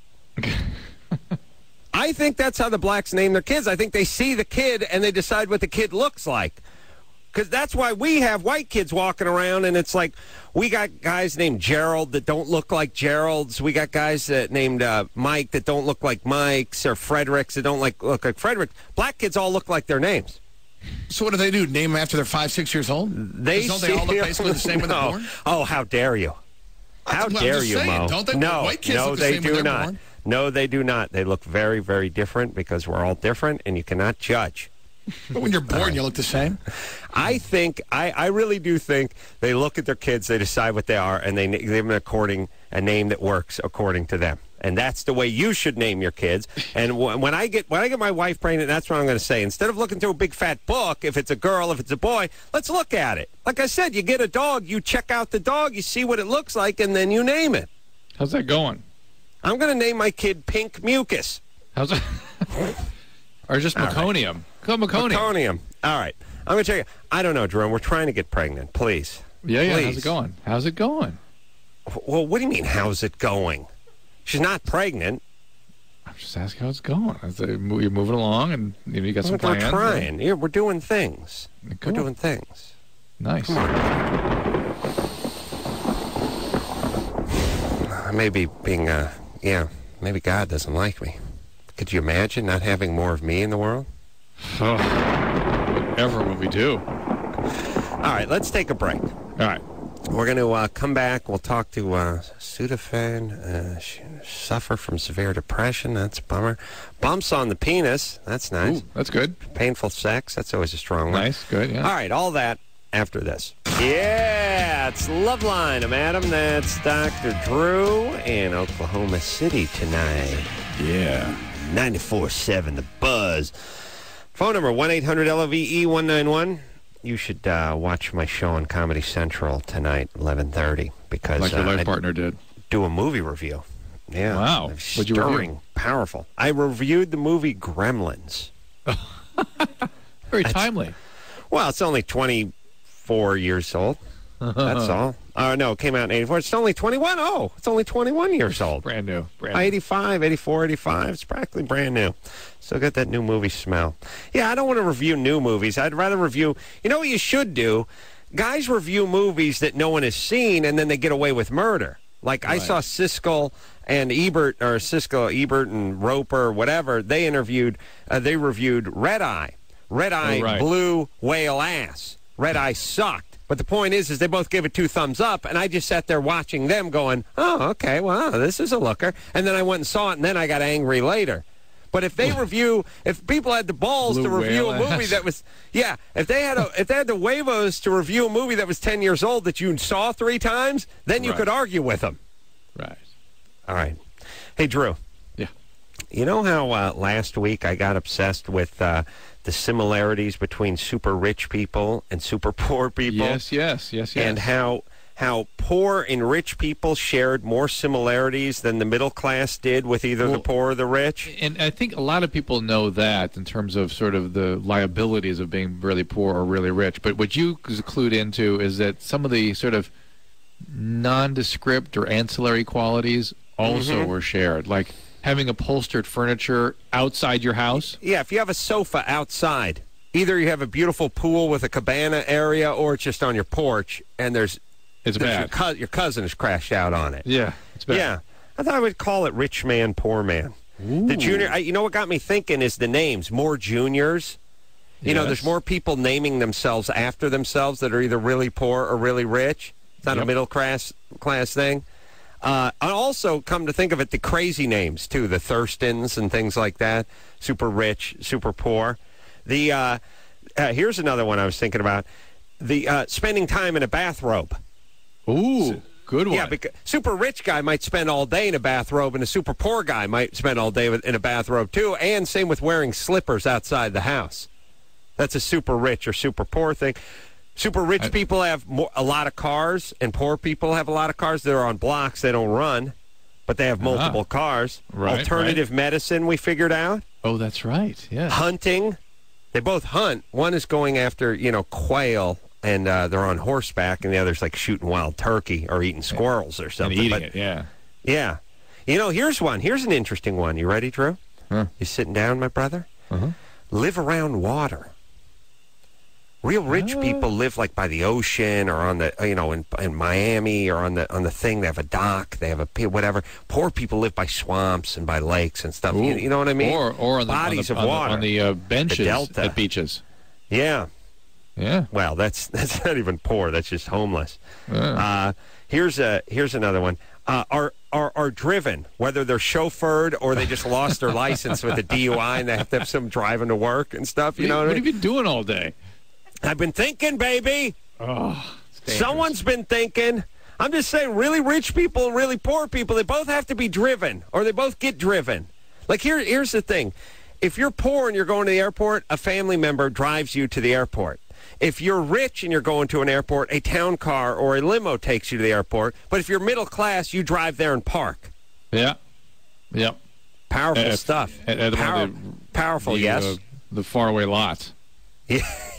I think that's how the blacks name their kids. I think they see the kid and they decide what the kid looks like. Because that's why we have white kids walking around, and it's like we got guys named Gerald that don't look like Geralds. We got guys named Mike that don't look like Mikes, or Fredericks that don't look like Fredericks. Black kids all look like their names. So what do? Name them after they're 5, 6 years old? Don't they all look basically the same when they're born? Oh, how dare you! How dare you, Mo? Don't they? No, white kids look the same when they're born? No, they do not. They look very, very different, because we're all different, and you cannot judge. But when you're born, you look the same? I really do think they look at their kids, they decide what they are, and they give them a name that works according to them. And that's the way you should name your kids. And when I get my wife pregnant, that's what I'm going to say. Instead of looking through a big fat book, if it's a girl, if it's a boy, let's look at it. Like I said, you get a dog, you check out the dog, you see what it looks like, and then you name it. How's that going? I'm going to name my kid Pink Mucus. How's that? Or just Meconium. Right. Call Meconium. All right. I'm going to tell you. I don't know, Jerome. We're trying to get pregnant. Please. Yeah. Please. How's it going? How's it going? Well, what do you mean, how's it going? She's not pregnant. I'm just asking how it's going. You're moving along, and you got some plans. We're trying. Yeah, we're doing things. Cool. We're doing things. Nice. Come on. Maybe maybe God doesn't like me. Could you imagine not having more of me in the world? Oh, whatever will we do? All right, let's take a break. All right. We're going to come back. We'll talk to Sudafed. Suffer from severe depression. That's a bummer. Bumps on the penis. That's nice. Ooh, that's good. Painful sex. That's always a strong one. Nice. Good, yeah. All right, all that after this. Yeah, it's Loveline. I'm Adam. That's Dr. Drew in Oklahoma City tonight. Yeah. 94.7 The Buzz. Phone number 1-800-LOVE-191. You should watch my show on Comedy Central tonight, 11:30, because like your life partner did. Do a movie review. Yeah. Wow. What'd you review? Powerful. I reviewed the movie Gremlins. Very timely. Well, it's only 24 years old. That's all. No, it came out in 84. It's only 21. Oh, it's only 21 years old. Brand new. 85, 84, 85. It's practically brand new. Still got that new movie smell. Yeah, I don't want to review new movies. I'd rather review... You know what you should do? Guys review movies that no one has seen, and then they get away with murder. Like, right. I saw Siskel and Ebert, or Siskel, Ebert, and Roper, or whatever. They reviewed Red Eye. Red Eye blew whale ass. Red Eye sucked. But the point is they both gave it 2 thumbs up, and I just sat there watching them going, oh, okay, wow, this is a looker. And then I went and saw it, and then I got angry later. But if people had the balls to review a movie that was, if they had the huevos to review a movie that was 10 years old that you saw 3 times, then you could argue with them. Right. All right. Hey, Drew. Yeah. You know how last week I got obsessed with the similarities between super rich people and super poor people? Yes. And how poor and rich people shared more similarities than the middle class did with either the poor or the rich. And I think a lot of people know that in terms of sort of the liabilities of being really poor or really rich. But what you clued into is that some of the sort of nondescript or ancillary qualities also were shared, like having upholstered furniture outside your house. Yeah, if you have a sofa outside, either you have a beautiful pool with a cabana area or it's just on your porch and it's bad. Your cousin has crashed out on it. Yeah, it's bad. Yeah. I thought I would call it rich man, poor man. Ooh. The junior, you know what got me thinking is the names. More juniors. You know, there's more people naming themselves after themselves that are either really poor or really rich. It's not a middle class thing. I also, come to think of it, the crazy names, too. The Thurstons and things like that. Super rich, super poor. Here's another one I was thinking about. The spending time in a bathrobe. Ooh, good one. Yeah, because super rich guy might spend all day in a bathrobe, and a super poor guy might spend all day in a bathrobe, too. And same with wearing slippers outside the house. That's a super rich or super poor thing. Super rich people have a lot of cars, and poor people have a lot of cars. They're on blocks. They don't run, but they have multiple cars. Right, Alternative medicine, we figured out. Oh, that's right, yeah. Hunting. They both hunt. One is going after, quail, and they're on horseback, and the other's like shooting wild turkey or eating squirrels or something. And eating it, yeah. Yeah. Here's one. Here's an interesting one. You ready, Drew? Huh. You sitting down, my brother? Live around water. Real rich people live like by the ocean or on the, in Miami or on the thing. They have a dock. They have a whatever. Poor people live by swamps and by lakes and stuff. You know what I mean? Or on bodies of water on the benches the delta. at beaches. Yeah. Yeah. Well, that's not even poor. That's just homeless. Yeah. Here's another one. Are driven, whether they're chauffeured or they just lost their license with a DUI and they have to have some driving to work and stuff. You know what I mean? What have you been doing all day? I've been thinking, baby. Oh, someone's been thinking. I'm just saying, really rich people and really poor people, they both have to be driven, or they both get driven. Like, here's the thing. If you're poor and you're going to the airport, a family member drives you to the airport. If you're rich and you're going to an airport, a town car or a limo takes you to the airport. But if you're middle class, you drive there and park. Yeah. Yep. Powerful stuff. Powerful, yes. The faraway lots.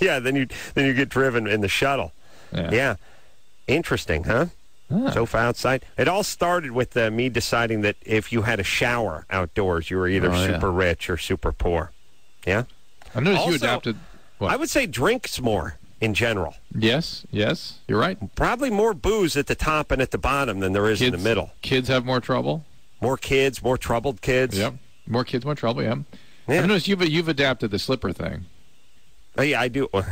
Yeah, then you get driven in the shuttle. Yeah. Interesting, huh? Sofa outside. It all started with me deciding that if you had a shower outdoors, you were either super rich or super poor. Yeah? I noticed you Also, adapted. What? I would say drinks more in general. Yes, you're right. Probably more booze at the top and at the bottom than there is in the middle. Kids have more trouble. More kids, more troubled kids. Yep. More kids, more trouble, yeah. I noticed you've adapted the slipper thing. Oh, yeah, I do. I'll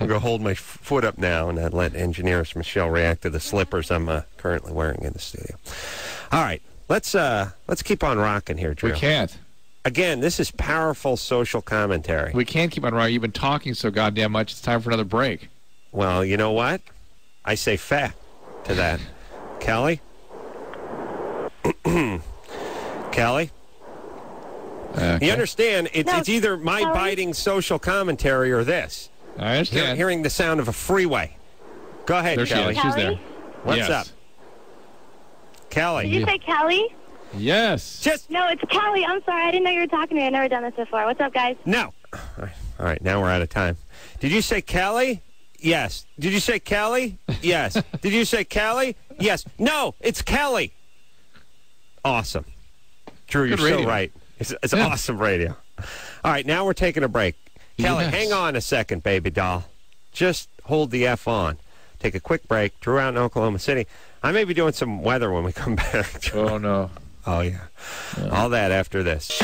go hold my foot up now and let engineers Michelle react to the slippers I'm currently wearing in the studio. All right, let's keep on rocking here, Drew. We can't. Again, this is powerful social commentary. We can't keep on rocking. You've been talking so goddamn much. It's time for another break. Well, you know what? I say fact to that. Kelly? Kelly? Okay. You understand, it's either my biting social commentary or this. I understand. Hearing the sound of a freeway. Go ahead, there Kelly. She's there. What's up? Kelly. Did you say Kelly? Yes. No, it's Kelly. I'm sorry. I didn't know you were talking to me. I've never done this before. What's up, guys? No. All right, now we're out of time. Did you say Kelly? Yes. Did you say Kelly? Yes. Did you say Kelly? Yes. No, it's Kelly. Awesome. Drew, you're so right. It's awesome radio. All right, now we're taking a break. Kelly, hang on a second, baby doll. Just hold the F on. Take a quick break. Drew out in Oklahoma City. I may be doing some weather when we come back. Oh, no. Oh, yeah. All that after this.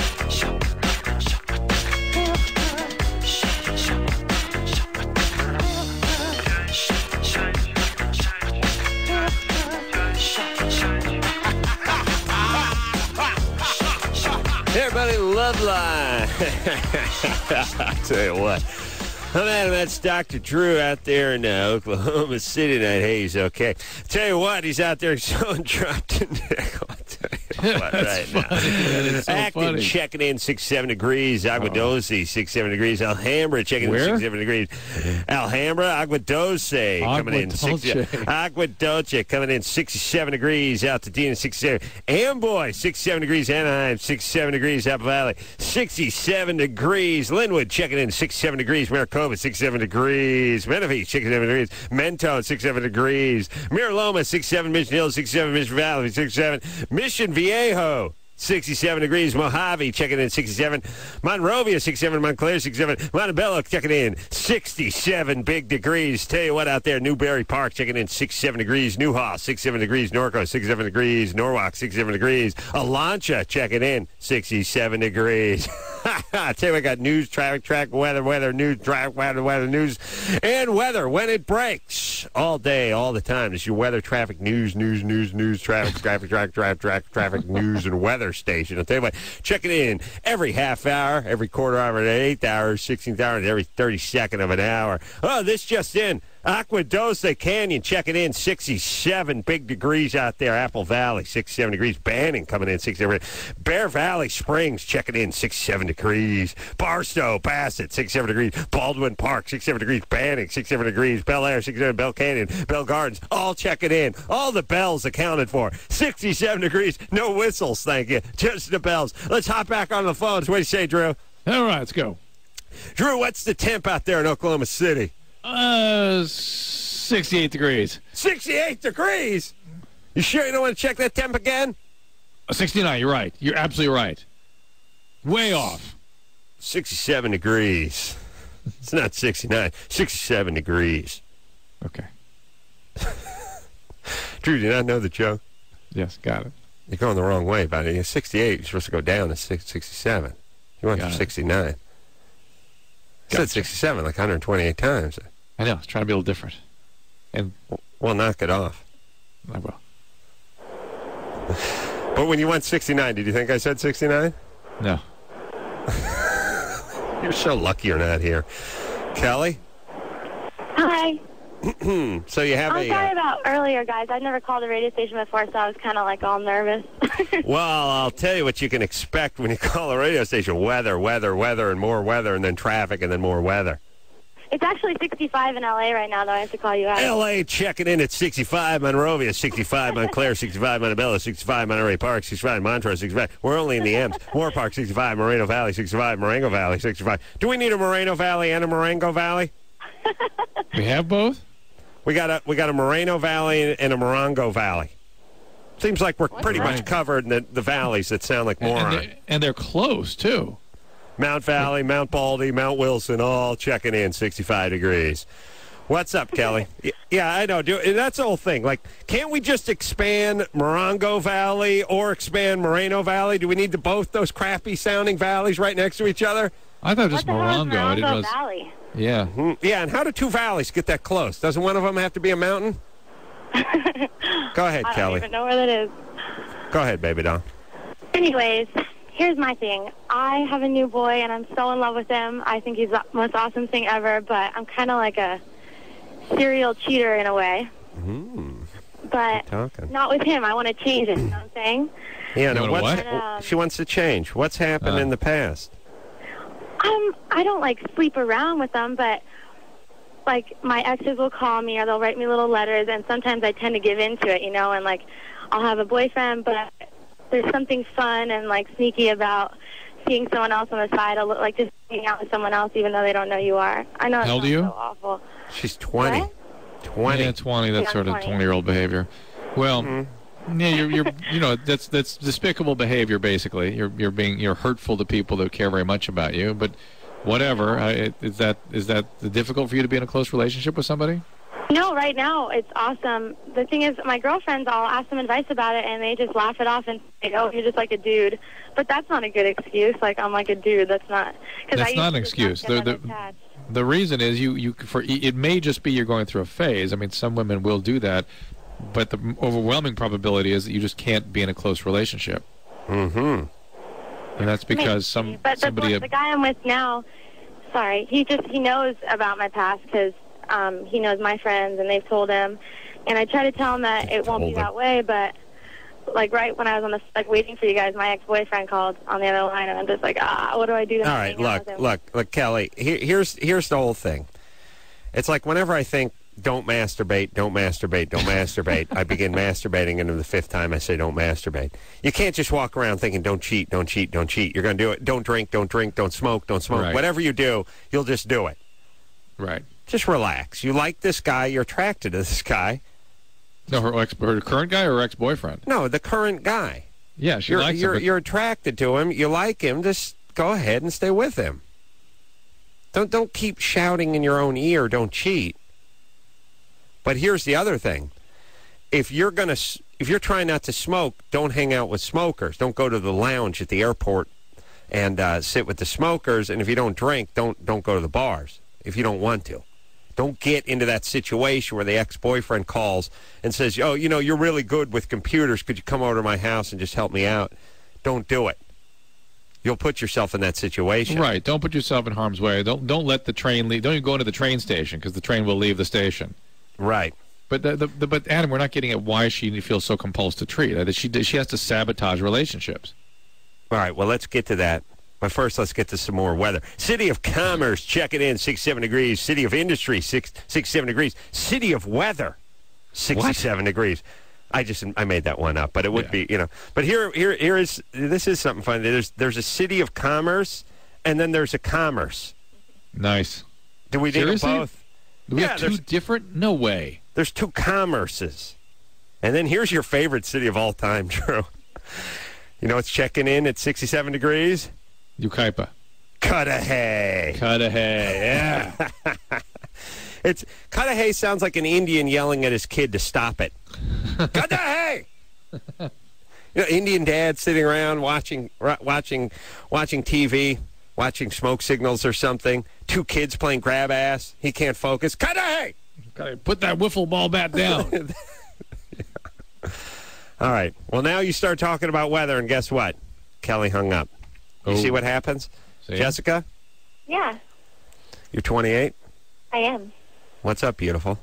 Hey, everybody, Loveline. I'll tell you what. I'm Adam. That's Dr. Drew out there in Oklahoma City tonight. Hey, he's okay. Tell you what, he's out there showing dropped in nickel. I'll tell you what, right now. That is so Acton funny. checking in 67 degrees. Aguadose, 67 degrees. Alhambra checking in 67 degrees. Alhambra, Aguadose coming in 67. Aguadulce coming in 67 degrees. Altadena, 67. Amboy, 67 degrees. Anaheim, 67 degrees. Apple Valley, 67 degrees. Linwood checking in 67 degrees. Maricopa, 67 degrees. Menifee, 67 degrees. Mentone, 67 degrees. Mira Loma, 67. Mission Hill, 67. Mission Valley, 67. Mission Viejo, 67 degrees. Mojave checking in 67. Monrovia 67. Montclair 67. Montebello checking in 67 big degrees. Tell you what out there, Newberry Park checking in 67 degrees. Newhall 67 degrees. Norco 67 degrees. Norwalk 67 degrees. Alancha checking in 67 degrees. I tell you, we got news, traffic, track, weather, news, traffic, weather, news, and weather when it breaks all day, all the time. It's your weather, traffic, news, traffic, traffic, news, and weather station. I'll tell you what, check it in every half hour, every quarter hour, 8th hour, 16th hour, and every 32nd of an hour. Oh, this just in. Aguadose Canyon checking in 67 big degrees out there. Apple Valley 67 degrees. Banning coming in 67 degrees. Bear Valley Springs checking in 67 degrees. Barstow Bassett 67 degrees. Baldwin Park 67 degrees. Banning 67 degrees. Bel Air 67. Bell Canyon, Bell Gardens all checking in. All the bells accounted for. 67 degrees. No whistles, thank you. Just the bells. Let's hop back on the phones. What do you say, Drew? All right, let's go. Drew, what's the temp out there in Oklahoma City? 68 degrees. 68 degrees? You sure you don't want to check that temp again? 69, you're right. You're absolutely right. Way off. 67 degrees. It's not 69. 67 degrees. Okay. Drew, do you not know the joke? Yes, got it. You're going the wrong way, buddy. You're 68. You're supposed to go down to 67. You went for 69. I said 67 like 128 times. I know. I was trying to be a little different. And well, knock it off. I will. But when you went 69, did you think I said 69? No. You're so lucky you're not here. Kelly? Hi. So you have I'm sorry about earlier, guys. I've never called a radio station before, so I was kind of like all nervous. Well, I'll tell you what you can expect when you call a radio station. Weather, and more weather, and then traffic, and then more weather. It's actually 65 in L.A. right now, though. I have to call you out. L.A. checking in at 65. Monrovia, 65. Montclair, 65. Montebello, 65. Monterey Park, 65. Montrose, 65. We're only in the M's. Moore Park, 65. Moreno Valley, 65. Marengo Valley, 65. Do we need a Moreno Valley and a Marengo Valley? We have both? We got a Moreno Valley and a Morongo Valley. Seems like we're pretty much covered in the valleys that sound like moron. And they're close, too. Mount Valley, Mount Baldy, Mount Wilson, all checking in 65 degrees. What's up, Kelly? Yeah, I know. That's the whole thing. Like, can't we just expand Morongo Valley or expand Moreno Valley? Do we need both those crappy-sounding valleys right next to each other? I thought just Morongo. I didn't know. Valley. Yeah. Yeah, and how do two valleys get that close? Doesn't one of them have to be a mountain? Go ahead, Kelly. I don't even know where that is. Go ahead, baby doll. Anyways, here's my thing. I have a new boy, and I'm so in love with him. I think he's the most awesome thing ever, but I'm kind of like a serial cheater in a way. But not with him. I want to change it, you know what I'm saying? Yeah, no, what? She wants to change. What's happened in the past? I don't, sleep around with them, but, my exes will call me or they'll write me little letters, and sometimes I tend to give into it, you know, and, I'll have a boyfriend, but there's something fun and, sneaky about seeing someone else on the side, just hanging out with someone else even though they don't know you are. I know it's so awful. She's 20. What? 20. Yeah, 20. That's sort of 20-year-old behavior. Well... Yeah, you're that's despicable behavior. Basically, you're hurtful to people that care very much about you. But whatever, is that difficult for you to be in a close relationship with somebody? No, right now it's awesome. The thing is, my girlfriends, I'll ask them advice about it, and they just laugh it off and say, "Oh, you're just like a dude." But that's not a good excuse. I'm like a dude. That's not. That's not an excuse. The reason is it may just be you're going through a phase. I mean, some women will do that. But the overwhelming probability is that you just can't be in a close relationship. And that's because somebody... But the guy I'm with now, sorry, he knows about my past because he knows my friends and they've told him. And I try to tell him that it won't be that way, but like right when I was on the waiting for you guys, my ex-boyfriend called on the other line, and I'm just like, what do I do? All right, look, Kelly. Here's the whole thing. It's like whenever I think don't masturbate, I begin masturbating, and the fifth time I say don't masturbate. You can't just walk around thinking don't cheat. You're going to do it. Don't drink, don't smoke. Right. Whatever you do, you'll just do it. Right. Just relax. You like this guy. You're attracted to this guy. No, her current guy or her ex-boyfriend? No, the current guy. Yeah, she likes him. You're attracted to him. You like him. Just go ahead and stay with him. Don't keep shouting in your own ear, don't cheat. But here's the other thing. If you're trying not to smoke, don't hang out with smokers. Don't go to the lounge at the airport and sit with the smokers. And if you don't drink, don't go to the bars if you don't want to. Don't get into that situation where the ex-boyfriend calls and says, oh, you're really good with computers. Could you come over to my house and just help me out? Don't do it. You'll put yourself in that situation. Right. Don't put yourself in harm's way. Don't let the train leave. Don't even go into the train station because the train will leave the station. Right. But but Adam, we're not getting at why she feels so compulsed to treat. She has to sabotage relationships. All right. Well, let's get to that. But first, let's get to some more weather. City of Commerce, check it in, 67 degrees. City of Industry, 67 degrees. City of Weather, 67 degrees. I made that one up, but it would be, But this is something fun. There's a City of Commerce, and then there's a Commerce. Nice. Do we need them both? Do we have two different? No way. There's two commerces. And then here's your favorite city of all time, Drew. You know what's checking in at 67 degrees? Yucaipa. Cudahy. Yeah. Cudahy sounds like an Indian yelling at his kid to stop it. Cudahy! Indian dad sitting around watching TV, watching smoke signals or something. Two kids playing grab ass. He can't focus. Cudahy! Put that wiffle ball bat down. All right. Well, now you start talking about weather, and guess what? Kelly hung up. You see what happens? See? Jessica? Yeah. You're 28? I am. What's up, beautiful?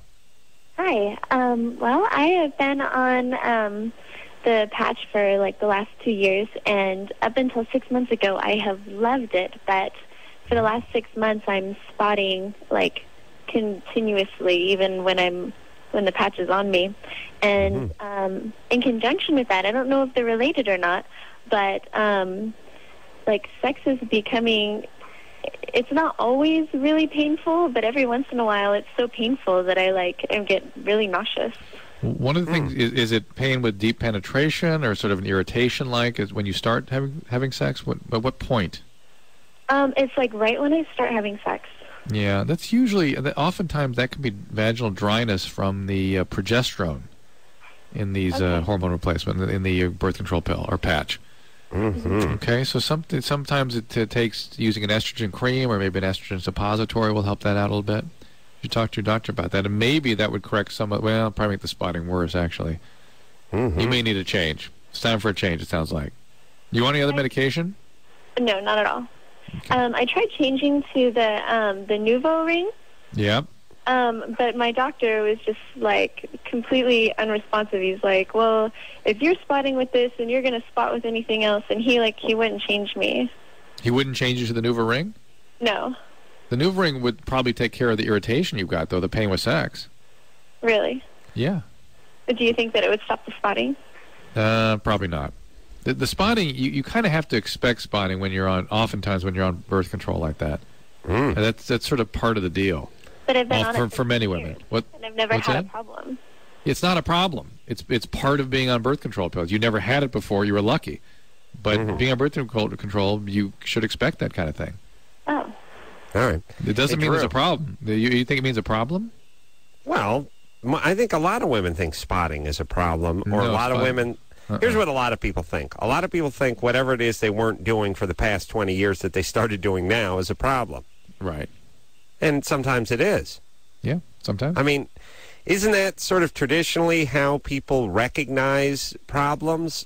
Hi. Well, I have been on the patch for like the last 2 years, and up until 6 months ago, I have loved it. But for the last 6 months, I'm spotting like continuously, even when the patch is on me. And in conjunction with that, I don't know if they're related or not, but like sex is becoming, it's not always really painful, but every once in a while it's so painful that I get really nauseous. One of the things, is it pain with deep penetration or sort of an irritation is when you start having sex? At what point? It's like right when I start having sex. Yeah, that's oftentimes that can be vaginal dryness from the progesterone in these hormone replacement, in the birth control pill or patch. Okay, so sometimes it takes using an estrogen cream or maybe an estrogen suppository will help that out a little bit. You talk to your doctor about that, and maybe that would correct probably make the spotting worse, actually. You may need a change. It's time for a change, it sounds like. You want any other medication? No, not at all. Okay. I tried changing to the Nuvo ring. Yep. But my doctor was just completely unresponsive. He's like, well, if you're spotting with this, then you're going to spot with anything else. And he wouldn't change me. He wouldn't change you to the Nuva ring? No. The Nuva ring would probably take care of the irritation you've got, though, the pain with sex. Really? Yeah. But do you think that it would stop the spotting? Probably not. The spotting, you kind of have to expect spotting oftentimes when you're on birth control like that. And that's sort of part of the deal. But I've been on it for many women. And I've never had a problem. It's not a problem. It's part of being on birth control pills. You never had it before. You were lucky. But being on birth control, you should expect that kind of thing. Oh. All right. It doesn't mean there's a problem. You think it means a problem? Well, I think a lot of women think spotting is a problem. Or a lot of women... Here's what a lot of people think. A lot of people think whatever it is they weren't doing for the past 20 years that they started doing now is a problem. Right. And sometimes it is. Yeah, sometimes. I mean, isn't that sort of traditionally how people recognize problems?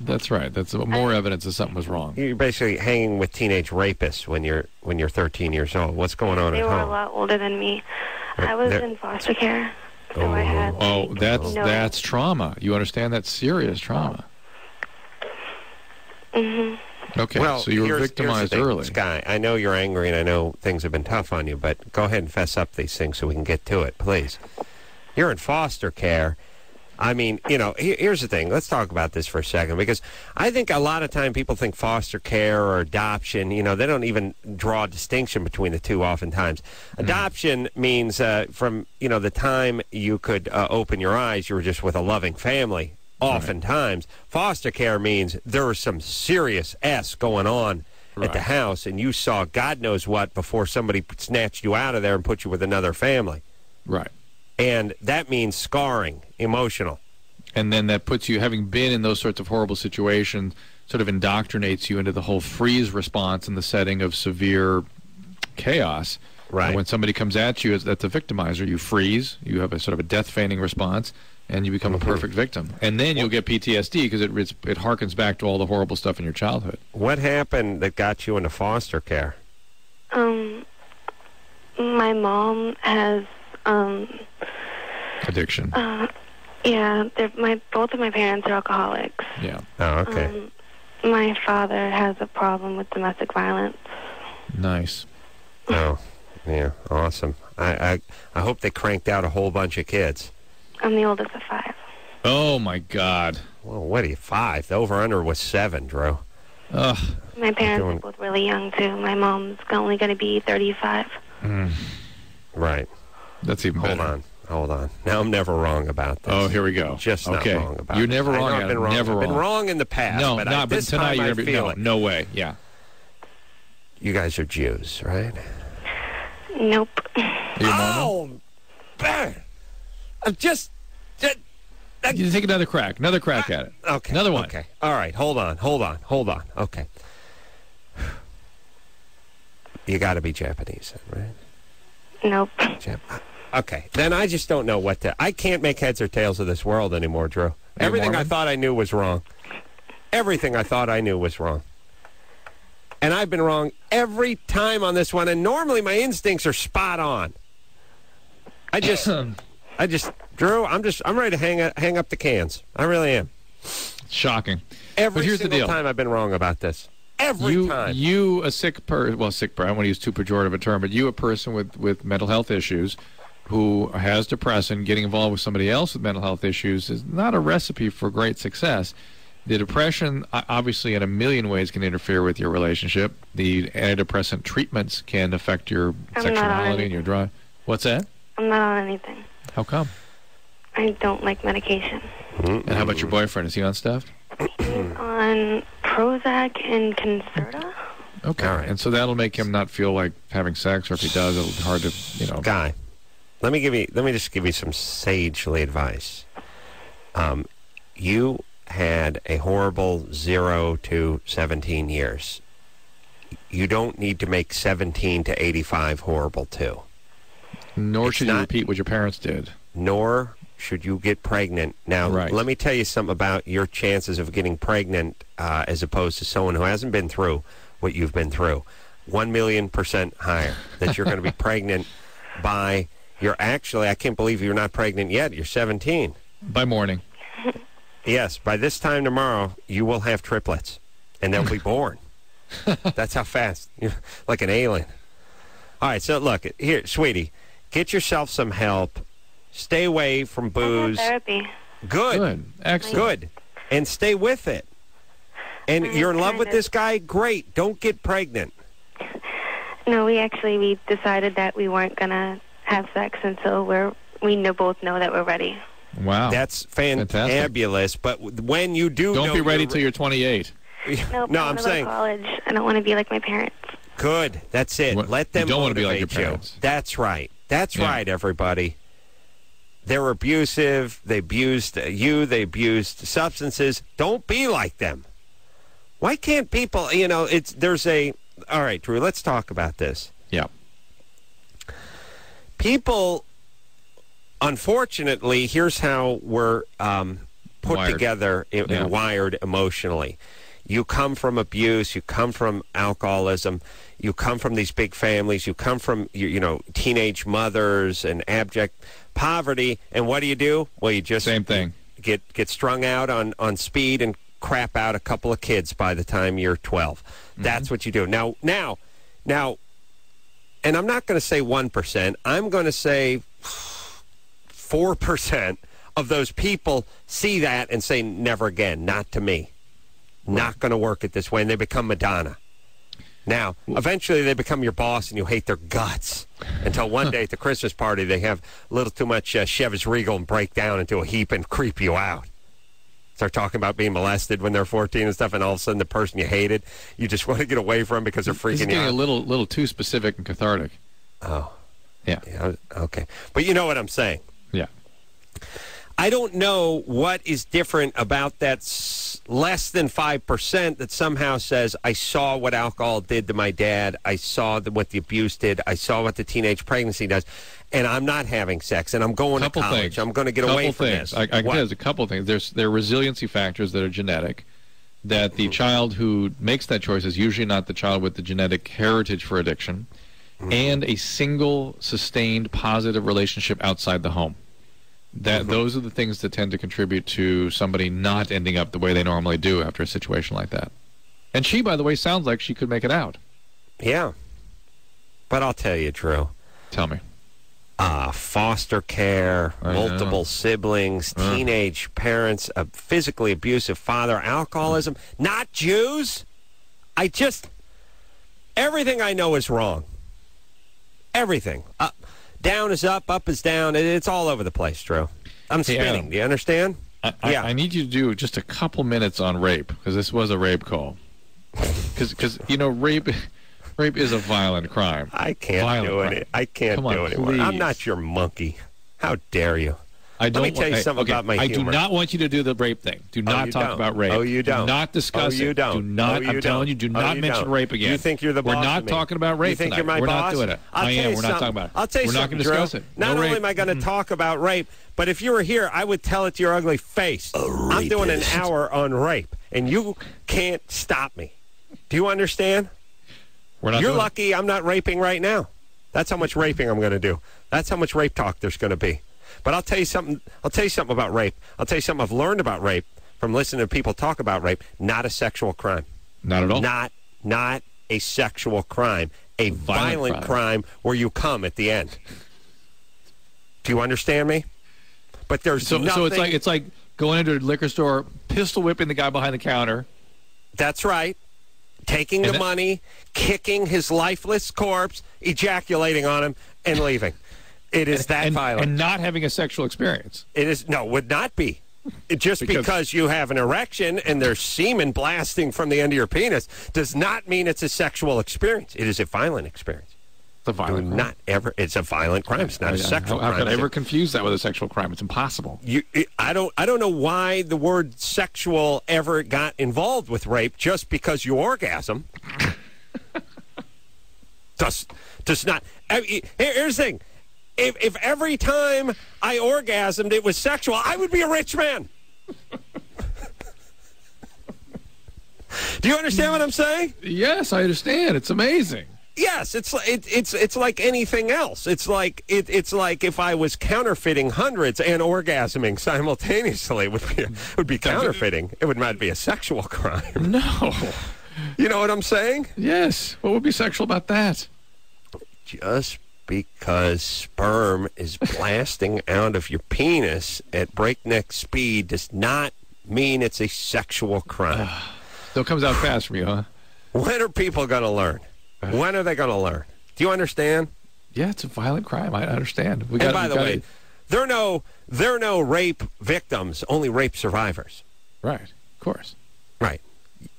That's right. That's more evidence that something was wrong. You're basically hanging with teenage rapists when you're 13 years old. What's going on at home? They were a lot older than me. I was in foster care, so I had. That's trauma. You understand? That's serious trauma. Okay, well, so you were victimized early. Sky, I know you're angry and I know things have been tough on you, but go ahead and fess up these things so we can get to it, please. You're in foster care. I mean, here's the thing. Let's talk about this for a second, because I think a lot of time people think foster care or adoption, they don't even draw a distinction between the two oftentimes. Adoption means from, the time you could open your eyes, you were just with a loving family. Oftentimes, foster care means there was some serious S going on at the house, and you saw God knows what before somebody snatched you out of there and put you with another family. Right. And that means scarring, emotional. And then that puts you, having been in those sorts of horrible situations, sort of indoctrinates you into the whole freeze response in the setting of severe chaos. Right. And when somebody comes at you, that's a victimizer. You freeze. You have a sort of a death feigning response, and you become a perfect victim. And then you'll get PTSD because it harkens back to all the horrible stuff in your childhood. What happened that got you into foster care? My mom has addiction. Yeah, both of my parents are alcoholics. Yeah. Oh, okay. My father has a problem with domestic violence. Nice. Oh, yeah, awesome. I hope they cranked out a whole bunch of kids. I'm the oldest of 5. Oh, my God. Well, what are you, 5? The over-under was 7, Drew. Ugh. My parents are both really young, too. My mom's only going to be 35. Right. That's even better. Hold on. Now I'm never wrong about this. Oh, here we go. Just not wrong about it. You're never wrong. I've been wrong. Never I've been wrong in the past. No, but but tonight you're going to be. No way. Yeah. You guys are Jews, right? Nope. Oh, man. You take another crack. Another crack at it. Okay. Another one. Okay. All right. Hold on. Okay. You got to be Japanese, right? Nope. Okay. Then I just don't know what to... I can't make heads or tails of this world anymore, Drew. Everything I thought I knew was wrong. Everything I thought I knew was wrong. And I've been wrong every time on this one, and normally my instincts are spot on. Drew, I'm ready to hang up the cans. I really am. Shocking. Every here's single the deal. time I've been wrong about this. Every time. You, a sick person, I don't want to use too pejorative a term, but you, a person with mental health issues who has depression, getting involved with somebody else with mental health issues is not a recipe for great success. The depression, obviously, in a million ways can interfere with your relationship. The antidepressant treatments can affect your sexuality and your drive. What's that? I'm not on anything. How come? I don't like medication. And how about your boyfriend? Is he on stuff? He's on Prozac and Concerta. Okay. All right. And so that'll make him not feel like having sex, or if he does, it'll be hard to, Guy, let me just give you some sagely advice. You had a horrible 0 to 17 years. You don't need to make 17 to 85 horrible, too. Nor should you repeat what your parents did. Nor should you get pregnant. Now, let me tell you something about your chances of getting pregnant as opposed to someone who hasn't been through what you've been through. 1,000,000% higher that you're going to be pregnant by... I can't believe you're not pregnant yet. You're 17. By morning. Yes, by this time tomorrow, you will have triplets, and they'll be born. That's how fast. You're like an alien. All right, so look, here, sweetie, get yourself some help. Stay away from booze. Therapy. Good. Excellent. Good. And stay with it. And you're in love with this guy? Great. Don't get pregnant. No, we decided that we weren't going to have sex until we both know that we're ready. Wow. That's fantabulous. But when you do Don't be ready till you're 28. No, I'm saying college. I don't want to be like my parents. Good. That's it. Let them don't motivate want to be like your you. parents. That's right. That's right, everybody. They're abusive. They abused you. They abused substances. Don't be like them. Why can't people, all right, Drew, let's talk about this. Yeah. People, unfortunately, here's how we're put together and wired emotionally. You come from abuse, you come from alcoholism, you come from these big families, you come from, teenage mothers and abject poverty, and what do? Well, you just... Same thing. Get strung out on speed and crap out a couple of kids by the time you're 12. That's what you do. Now, and I'm not going to say 1%, I'm going to say 4% of those people see that and say, never again, not to me. Not going to work it this way, and they become Madonna. Now, eventually they become your boss, and you hate their guts until one day at the Christmas party they have a little too much Chivas Regal and break down into a heap and creep you out. Start talking about being molested when they're 14 and stuff, and all of a sudden the person you hated, you just want to get away from because they're freaking you out. It's getting a little too specific and cathartic. Oh. Yeah. Okay. But you know what I'm saying. Yeah. I don't know what is different about that less than 5% that somehow says, I saw what alcohol did to my dad, I saw what the abuse did, I saw what the teenage pregnancy does, and I'm not having sex, and I'm going to college. I'm going to get away from this. I can tell you there's a couple things. There are resiliency factors that are genetic, that the child who makes that choice is usually not the child with the genetic heritage for addiction, and a single, sustained, positive relationship outside the home. Those are the things that tend to contribute to somebody not ending up the way they normally do after a situation like that. And she, by the way, sounds like she could make it out. Yeah. But I'll tell you, Drew. Tell me. Foster care, multiple siblings, teenage parents, a physically abusive father, alcoholism, not Jews. Everything I know is wrong. Everything. Down is up is down. It's all over the place, Drew. I'm spinning. Do you understand? I need you to do just a couple minutes on rape, because this was a rape call. Because rape is a violent crime. I can't do it. I can't do it anymore. I'm not your monkey. How dare you? Let me tell you something about my humor. I do not want you to do the rape thing. Do not talk about rape. Oh, you don't. Do not discuss it. Do not. I'm telling you, do not mention rape again. You think you're the boss We're not talking about rape. You think you're my boss? We're not doing it. I am. We're not talking about it. I'll tell you something, We're not going to discuss it. Not only am I going to talk about rape, but if you were here, I would tell it to your ugly face. I'm doing an hour on rape, and you can't stop me. Do you understand? You're lucky I'm not raping right now. That's how much raping I'm going to do. That's how much rape talk there's going to be. But I'll tell you something. I'll tell you something about rape. I'll tell you something I've learned about rape from listening to people talk about rape. Not a sexual crime. Not at all. Not a sexual crime. A violent crime where you come at the end. Do you understand me? But there's nothing. So it's like going into a liquor store, pistol whipping the guy behind the counter. That's right. Taking the money, kicking his lifeless corpse, ejaculating on him, and leaving. It is that violent. And not having a sexual experience. Would not be. Just because you have an erection and there's semen blasting from the end of your penis does not mean it's a sexual experience. It is a violent experience. It's a violent crime. It's a violent crime. It's not a sexual crime. How could I ever confuse that with a sexual crime? It's impossible. I don't know why the word sexual ever got involved with rape just because you orgasm. does not. Here's the thing. If every time I orgasmed it was sexual, I would be a rich man. Do you understand what I'm saying? Yes, I understand. It's amazing. Yes, it's like anything else. It's like if I was counterfeiting hundreds and orgasming simultaneously, it would be counterfeiting. It would not be a sexual crime. No. You know what I'm saying? Yes. What would be sexual about that? Just because sperm is blasting out of your penis at breakneck speed does not mean it's a sexual crime. So it comes out fast from you, huh? When are people going to learn? When are they going to learn? Do you understand? Yeah, it's a violent crime. I understand. By the way, there are no rape victims, only rape survivors. Right, of course. Right.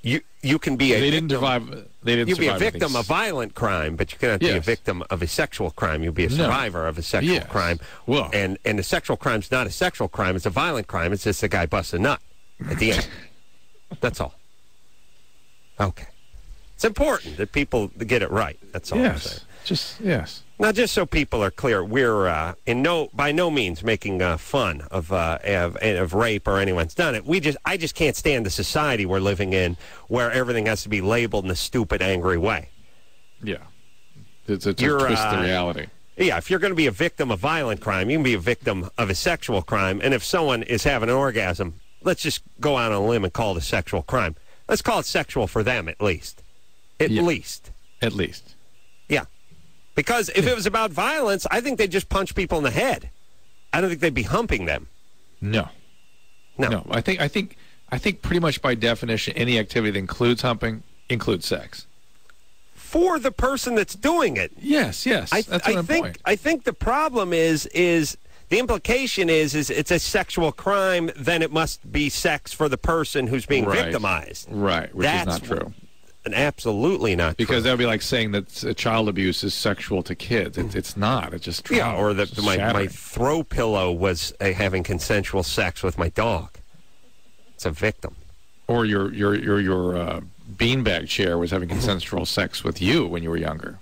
You can be a They victim. didn't survive. They didn't. You'll be a survive victim of violent crime, but you cannot be a victim of a sexual crime. You'll be a survivor of a sexual crime. Well, and a sexual crime's not a sexual crime. It's a violent crime. It's just a guy busts a nut at the end. That's all. Okay. It's important that people get it right. That's all I'm saying. Yes. Now, just so people are clear, we're by no means making fun of rape or anyone's done it. I just can't stand the society we're living in, where everything has to be labeled in a stupid, angry way. Yeah, it's a twist of reality. Yeah, if you're going to be a victim of violent crime, you can be a victim of a sexual crime. And if someone is having an orgasm, let's just go out on a limb and call it a sexual crime. Let's call it sexual for them, at least. At least. Yeah. Because if it was about violence, I think they'd just punch people in the head. I don't think they'd be humping them. No. I think pretty much by definition, any activity that includes humping includes sex. For the person that's doing it. Yes. That's my point. I think the problem is the implication is it's a sexual crime, then it must be sex for the person who's being victimized. Right, which is not true. Absolutely not true. Because that would be like saying that child abuse is sexual to kids. It's not. It's just trauma. Yeah, or that my throw pillow was having consensual sex with my dog. It's a victim. Or your beanbag chair was having consensual sex with you when you were younger.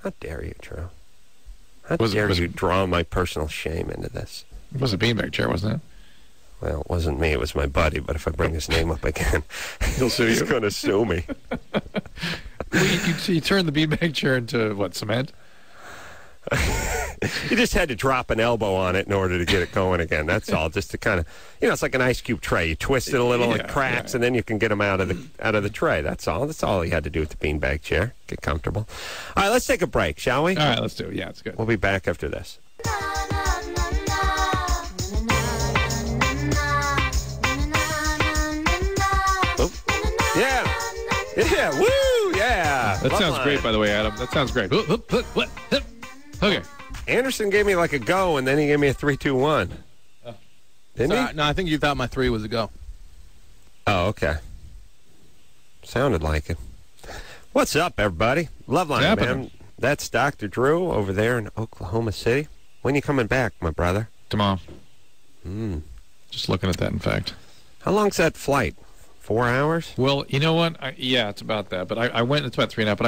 How dare you, Drew? How dare you draw my personal shame into this? It was a beanbag chair, wasn't it? Well, it wasn't me. It was my buddy. But if I bring his name up again, he'll sue you. He's going to sue me. You turned the beanbag chair into, what, cement? You just had to drop an elbow on it in order to get it going again. That's all. Just to kind of, it's like an ice cube tray. You twist it a little, it cracks, and then you can get them out of the tray. That's all. That's all you had to do with the beanbag chair. Get comfortable. All right, let's take a break, shall we? All right, let's do it. Yeah, it's good. We'll be back after this. Yeah. Yeah. Woo. Yeah. That sounds great, by the way, Adam. That sounds great. Okay. Anderson gave me like a go, and then he gave me a 3-2-1. Didn't he? No, I think you thought my 3 was a go. Oh, okay. Sounded like it. What's up, everybody? Loveline, man. That's Dr. Drew over there in Oklahoma City. When you coming back, my brother? Tomorrow. Just looking at that, in fact. How long's that flight? 4 hours? Well, you know what? Yeah, it's about that. But I went. It's about 3.5. But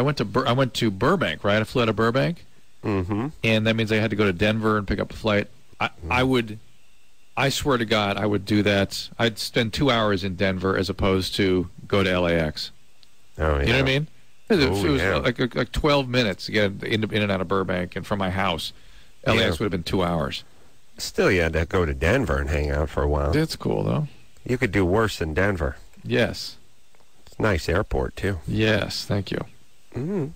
I went to Burbank, right? I flew out of Burbank. Mm-hmm. And that means I had to go to Denver and pick up a flight. I swear to God, I would do that. I'd spend 2 hours in Denver as opposed to go to LAX. Oh, yeah. You know what I mean? It was like 12 minutes to get in and out of Burbank, and from my house, LAX would have been 2 hours. Still, you had to go to Denver and hang out for a while. That's cool, though. You could do worse than Denver. Yes. It's a nice airport, too. Yes, thank you. Mm-hmm.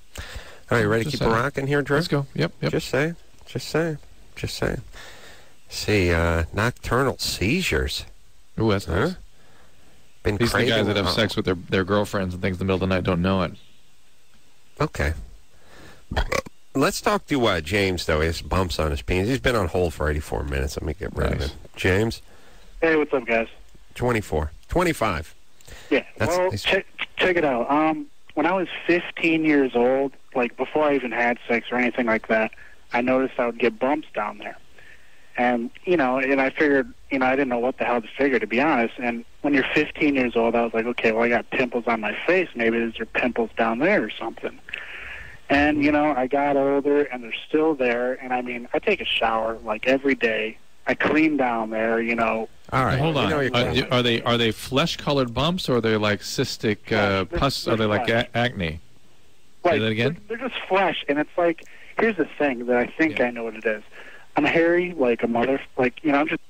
All right, you ready to keep it rocking here, Drew? Let's go. Yep. Just saying. See, nocturnal seizures. Ooh, that's nice. These are the guys that have sex with their girlfriends and things in the middle of the night don't know it. Okay. Let's talk to James, though. He has bumps on his penis. He's been on hold for 84 minutes. Let me get rid of him. James? Hey, what's up, guys? 24. 25. Yeah. Check it out. When I was 15 years old, like before I even had sex or anything like that, I noticed I would get bumps down there. And, and I figured, I didn't know what the hell to figure, to be honest. And when you're 15 years old, I was like, okay, well, I got pimples on my face. Maybe there's pimples down there or something. And, I got older, and they're still there. And, I take a shower, like, every day. I clean down there, All right. Hold on. Are they flesh-colored bumps, or are they like cystic pus? Are they like acne? Right. Say that again? They're just flesh, and it's like, here's the thing that I think I know what it is. I'm hairy, like a mother, I'm just...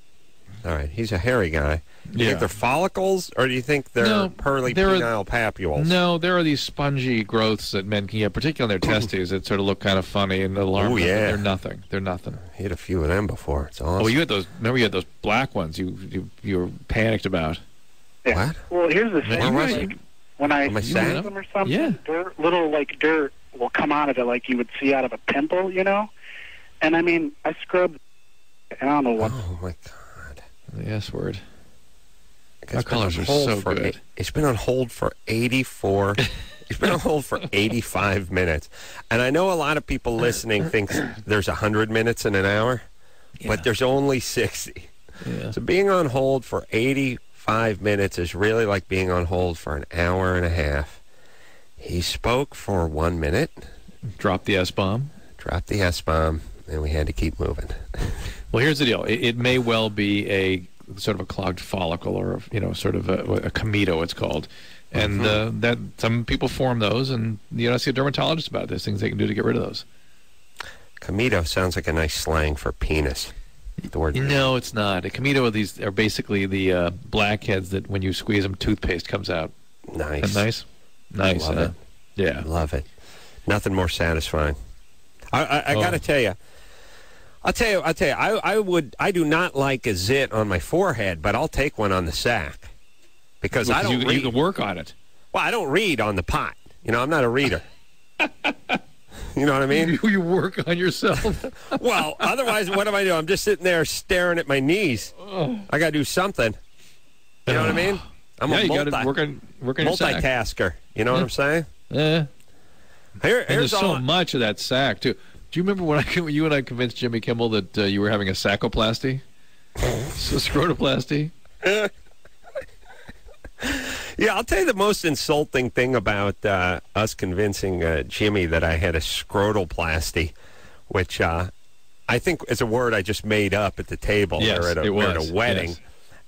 All right, he's a hairy guy. Do you think they're follicles, or do you think they're penile papules? No, there are these spongy growths that men can get, particularly on their testes, that sort of look kind of funny and alarming. Oh, yeah. They're nothing. They're nothing. I had a few of them before. It's awesome. Oh, you had those. Remember, you had those black ones you were panicked about. Yeah. What? Well, here's the thing. When I use them or something, little dirt will come out of it like you would see out of a pimple, And I scrubbed, and I don't know what. Oh my God! The S word. Our colors are so good. It's been on hold for 84. It's been on hold for 85 minutes, and I know a lot of people listening think there's 100 minutes in an hour, but there's only 60. Yeah. So being on hold for 85 minutes is really like being on hold for an hour and a half. He spoke for 1 minute. Drop the S-bomb. Dropped the S-bomb, and we had to keep moving. Well, here's the deal. It may well be a sort of a clogged follicle, or sort of a comedo, it's called. And that some people form those, and you know, see a dermatologist about it. There's things they can do to get rid of those. Comedo sounds like a nice slang for penis. The word. No, it's not. A comedo are basically the blackheads that when you squeeze them, toothpaste comes out. Nice. Isn't that nice? Nice. Love it. Yeah. Love it. Nothing more satisfying. I got to tell you. I'll tell you. I do not like a zit on my forehead, but I'll take one on the sack because I don't read. You can work on it. Well, I don't read on the pot. You know, I'm not a reader. You know what I mean? You work on yourself. Well, otherwise, what am I doing? I'm just sitting there staring at my knees. I got to do something. You know what I mean? I'm a multitasker. You know what I'm saying? Yeah. There's so much of that sack, too. Do you remember when you and I convinced Jimmy Kimmel that you were having a saccoplasty? Scrotoplasty? Yeah, I'll tell you the most insulting thing about us convincing Jimmy that I had a scrotoplasty, which I think is a word I just made up at the table or at a wedding. Yes.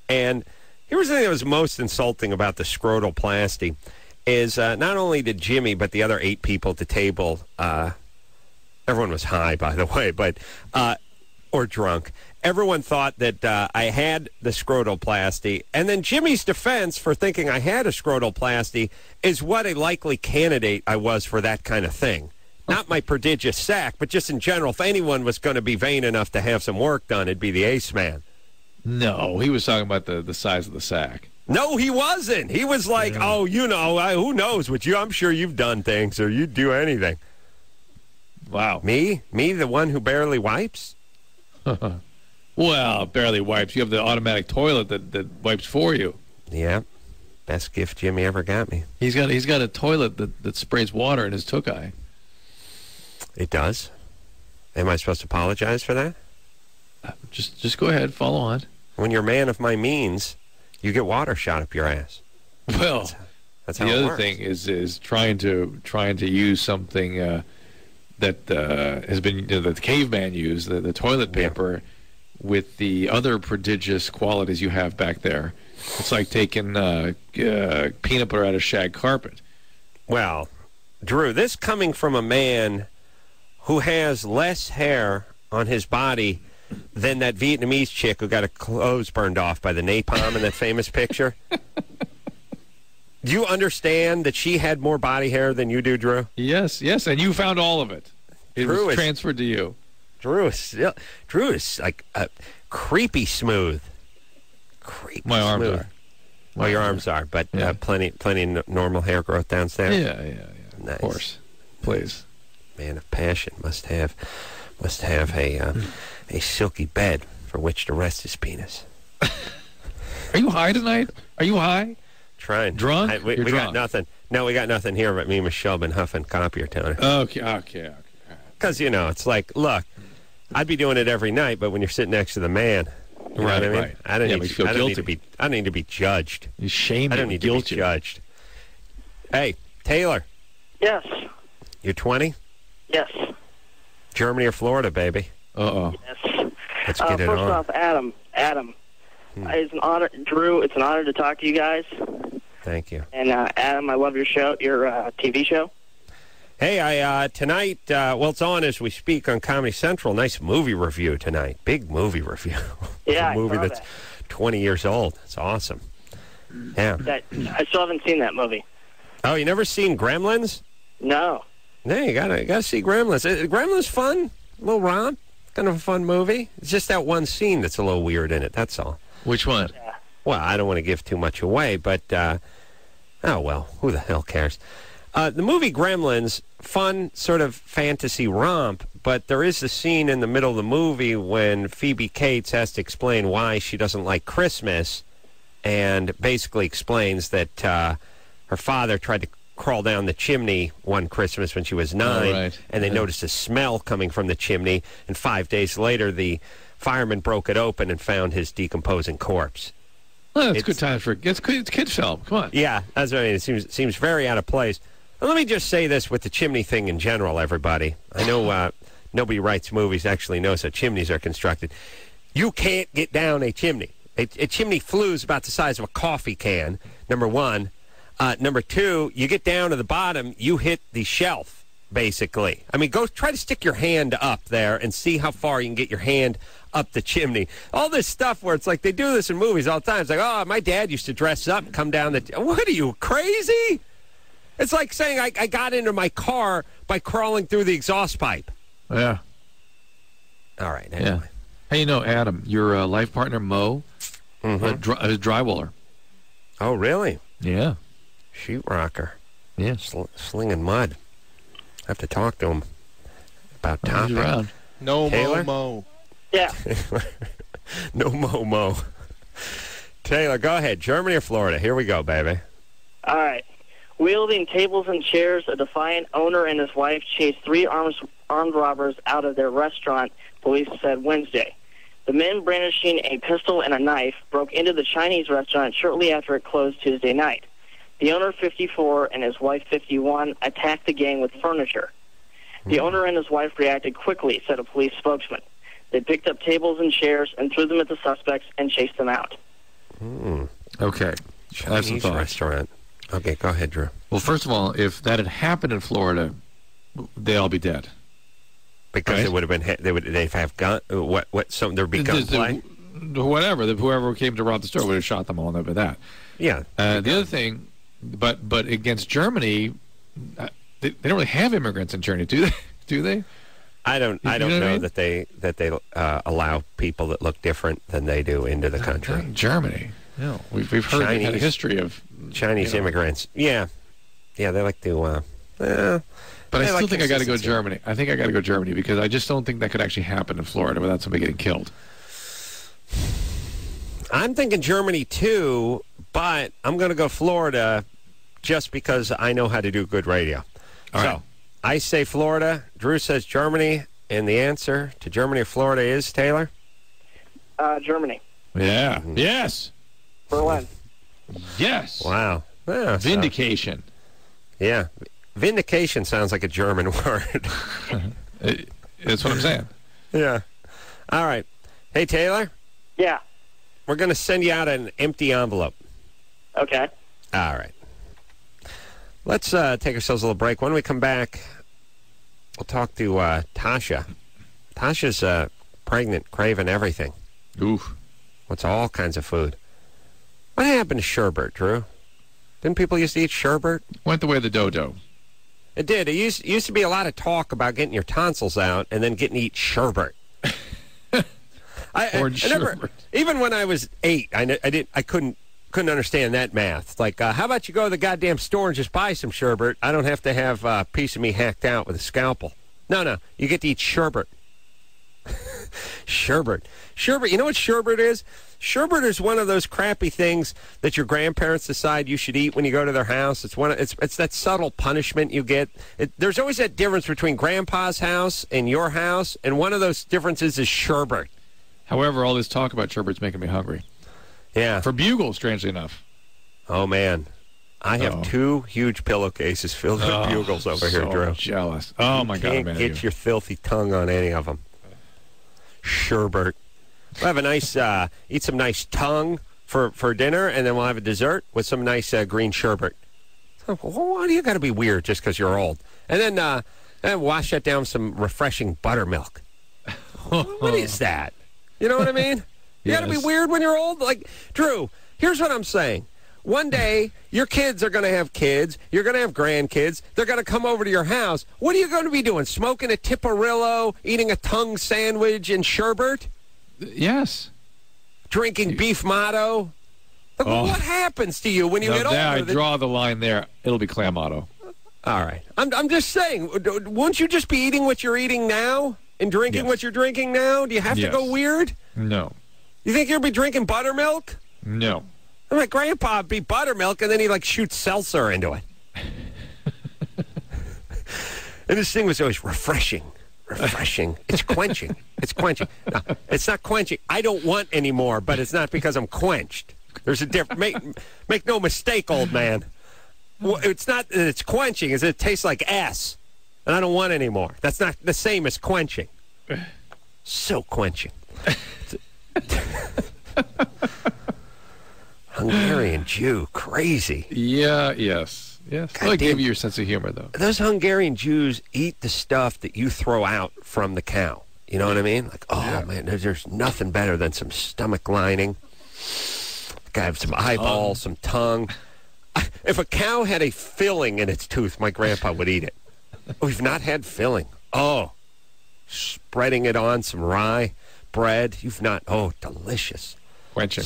And here was the thing that was most insulting about the scrotoplasty is not only did Jimmy, but the other 8 people at the table, everyone was high, by the way, but or drunk. Everyone thought that I had the scrotoplasty, and then Jimmy's defense for thinking I had a scrotoplasty is what a likely candidate I was for that kind of thing. Not my prodigious sack, but just in general, if anyone was going to be vain enough to have some work done, it'd be the ace man. No, he was talking about the size of the sack. No, he wasn't. He was like, oh, you know, who knows what I'm sure you've done things or you'd do anything. Wow. Me, the one who barely wipes? Well, barely wipes. You have the automatic toilet that wipes for you. Yeah. Best gift Jimmy ever got me. He's got a toilet that sprays water in his took-eye. It does? Am I supposed to apologize for that? Just go ahead. Follow on. When you're a man of my means, you get water shot up your ass. Well, that's how the it other works. thing is trying to use something that has been that the caveman used, the toilet paper, with the other prodigious qualities you have back there. It's like taking peanut butter out of shag carpet. Well, Drew, this coming from a man who has less hair on his body than that Vietnamese chick who got her clothes burned off by the napalm in that famous picture. Do you understand that she had more body hair than you do, Drew? Yes, and you found all of it. It was transferred to you. Drew is like creepy smooth. My arms are. Well, your arms are, but plenty of normal hair growth downstairs. Yeah. Nice. Of course. Please. Man of passion must have a silky bed for which to rest his penis. Are you high tonight? Are you high? Trying. Drunk? We got nothing. No, we got nothing here but me and Michelle been huffing copier toner. Okay. Because, you know, it's like, look, I'd be doing it every night, but when you're sitting next to the man, you know what I mean? Right. I don't need to be judged. You shame I don't need to be judged. Hey, Taylor. Yes. You're 20? Yes. Germany or Florida, baby? Uh-oh. Yes. Let's get it first on. off, Adam. It's an honor, Drew. It's an honor to talk to you guys. Thank you. And Adam, I love your show, your TV show. Hey, tonight, it's on as we speak on Comedy Central. Nice movie review tonight. Big movie review. Yeah, a movie that's 20 years old. It's awesome. Yeah. I still haven't seen that movie. Oh, you never seen Gremlins? No. No, you gotta see Gremlins. Gremlins fun, a little romp, kind of a fun movie. It's just that one scene that's a little weird in it. That's all. Which one? Well, I don't want to give too much away, but who the hell cares? The movie Gremlins, fun sort of fantasy romp, but there is a scene in the middle of the movie when Phoebe Cates has to explain why she doesn't like Christmas, and basically explains that her father tried to crawl down the chimney one Christmas when she was 9, and they noticed a smell coming from the chimney, and 5 days later the fireman broke it open and found his decomposing corpse. Well, it's good time for it's kids film. Come on. Yeah, that's what I mean. It seems very out of place. Well, let me just say this with the chimney thing in general, everybody. I know nobody writes movies actually knows how chimneys are constructed. You can't get down a chimney. A chimney flue is about the size of a coffee can, number one. Number two, you get down to the bottom, you hit the shelf, basically. I mean, go try to stick your hand up there and see how far you can get your hand up the chimney. All this stuff where it's like they do this in movies all the time. It's like, oh, my dad used to dress up and come down the... What are you, crazy? It's like saying I got into my car by crawling through the exhaust pipe. Yeah. All right, anyway. Yeah. Hey, Adam, your life partner, Mo, a drywaller. Oh, really? Yeah. Sheetrocker. Yeah. Slinging mud. I have to talk to him about topic. Around. No Taylor? Mo. Yeah. No Mo. Taylor, go ahead. Germany or Florida? Here we go, baby. All right. Wielding tables and chairs, a defiant owner and his wife chased 3 armed robbers out of their restaurant, police said Wednesday. The men, brandishing a pistol and a knife, broke into the Chinese restaurant shortly after it closed Tuesday night. The owner, 54, and his wife, 51, attacked the gang with furniture. The owner and his wife reacted quickly, said a police spokesman. They picked up tables and chairs and threw them at the suspects and chased them out. Okay. Chinese restaurant. Okay, go ahead, Drew. Well, first of all, if that had happened in Florida, they'd all be dead. Because it would have been, they'd have gun. There'd be gunplay. Whatever. Whoever came to rob the store would have shot them all over that. Yeah. The other thing, but against Germany, they don't really have immigrants in Germany, do they? Do they? I don't know that they allow people that look different than they do into the country. Not in Germany. No, we've heard they had a history of Chinese immigrants. Yeah, they like to. But I still think I got to go Germany. I think I got to go Germany because I just don't think that could actually happen in Florida without somebody getting killed. I'm thinking Germany too, but I'm going to go Florida just because I know how to do good radio. All right. I say Florida. Drew says Germany, and the answer to Germany or Florida is, Taylor? Germany. Yeah. Yes. Berlin. Yes. Wow. Yeah, Vindication. Yeah. Vindication sounds like a German word. That's what I'm saying. Yeah. All right. Hey, Taylor? Yeah. We're going to send you out an empty envelope. Okay. All right. Let's take ourselves a little break. When we come back, we'll talk to Tasha. Tasha's pregnant, craving everything. Oof. What's all kinds of food. What happened to sherbet, Drew? Didn't people used to eat sherbet? Went the way of the dodo. It did. It used to be a lot of talk about getting your tonsils out and then getting to eat sherbet. I never, even when I was 8, I couldn't understand that math. Like, how about you go to the goddamn store and just buy some sherbet? I don't have to have a piece of me hacked out with a scalpel. No, you get to eat sherbet. Sherbet. You know what sherbet is? Sherbet is one of those crappy things that your grandparents decide you should eat when you go to their house. It's that subtle punishment you get. There's always that difference between Grandpa's house and your house, and one of those differences is sherbet. However, all this talk about sherbet's making me hungry. Yeah. For Bugle, strangely enough. Oh, man. I have 2 huge pillowcases filled with Bugles over here, Drew. Jealous. Oh, my God, man. Get your filthy tongue on any of them. Sherbet. We'll have a nice, eat some nice tongue for dinner, and then we'll have a dessert with some nice green sherbet. Oh, why do you got to be weird just because you're old? And then wash that down with some refreshing buttermilk. What is that? You know what I mean? You got to be weird when you're old? Like, Drew, here's what I'm saying. One day, your kids are going to have kids. You're going to have grandkids. They're going to come over to your house. What are you going to be doing? Smoking a Tiparillo, eating a tongue sandwich and sherbet? Yes. Drinking beef motto? Like, what happens to you when you get older? I draw the line there. It'll be Clamato. All right. I'm just saying, won't you just be eating what you're eating now and drinking what you're drinking now? Do you have to go weird? No. You think you'll be drinking buttermilk? No. My grandpa would be buttermilk, and then he shoots seltzer into it. And this thing was always refreshing. It's quenching. No, it's not quenching. I don't want any more, but it's not because I'm quenched. There's a difference. Make no mistake, old man. It's not that it's quenching. It tastes like S. and I don't want any more. That's not the same as quenching. So quenching. Hungarian Jew, crazy. Yeah, yes. Well, give you your sense of humor, though. Those Hungarian Jews eat the stuff that you throw out from the cow. You know what I mean? Like, man, there's nothing better than some stomach lining. Gotta have some eyeballs, some tongue. If a cow had a filling in its tooth, my grandpa would eat it. We've not had filling. Oh, spreading it on some rye bread. You've not. Oh, delicious. Quenching.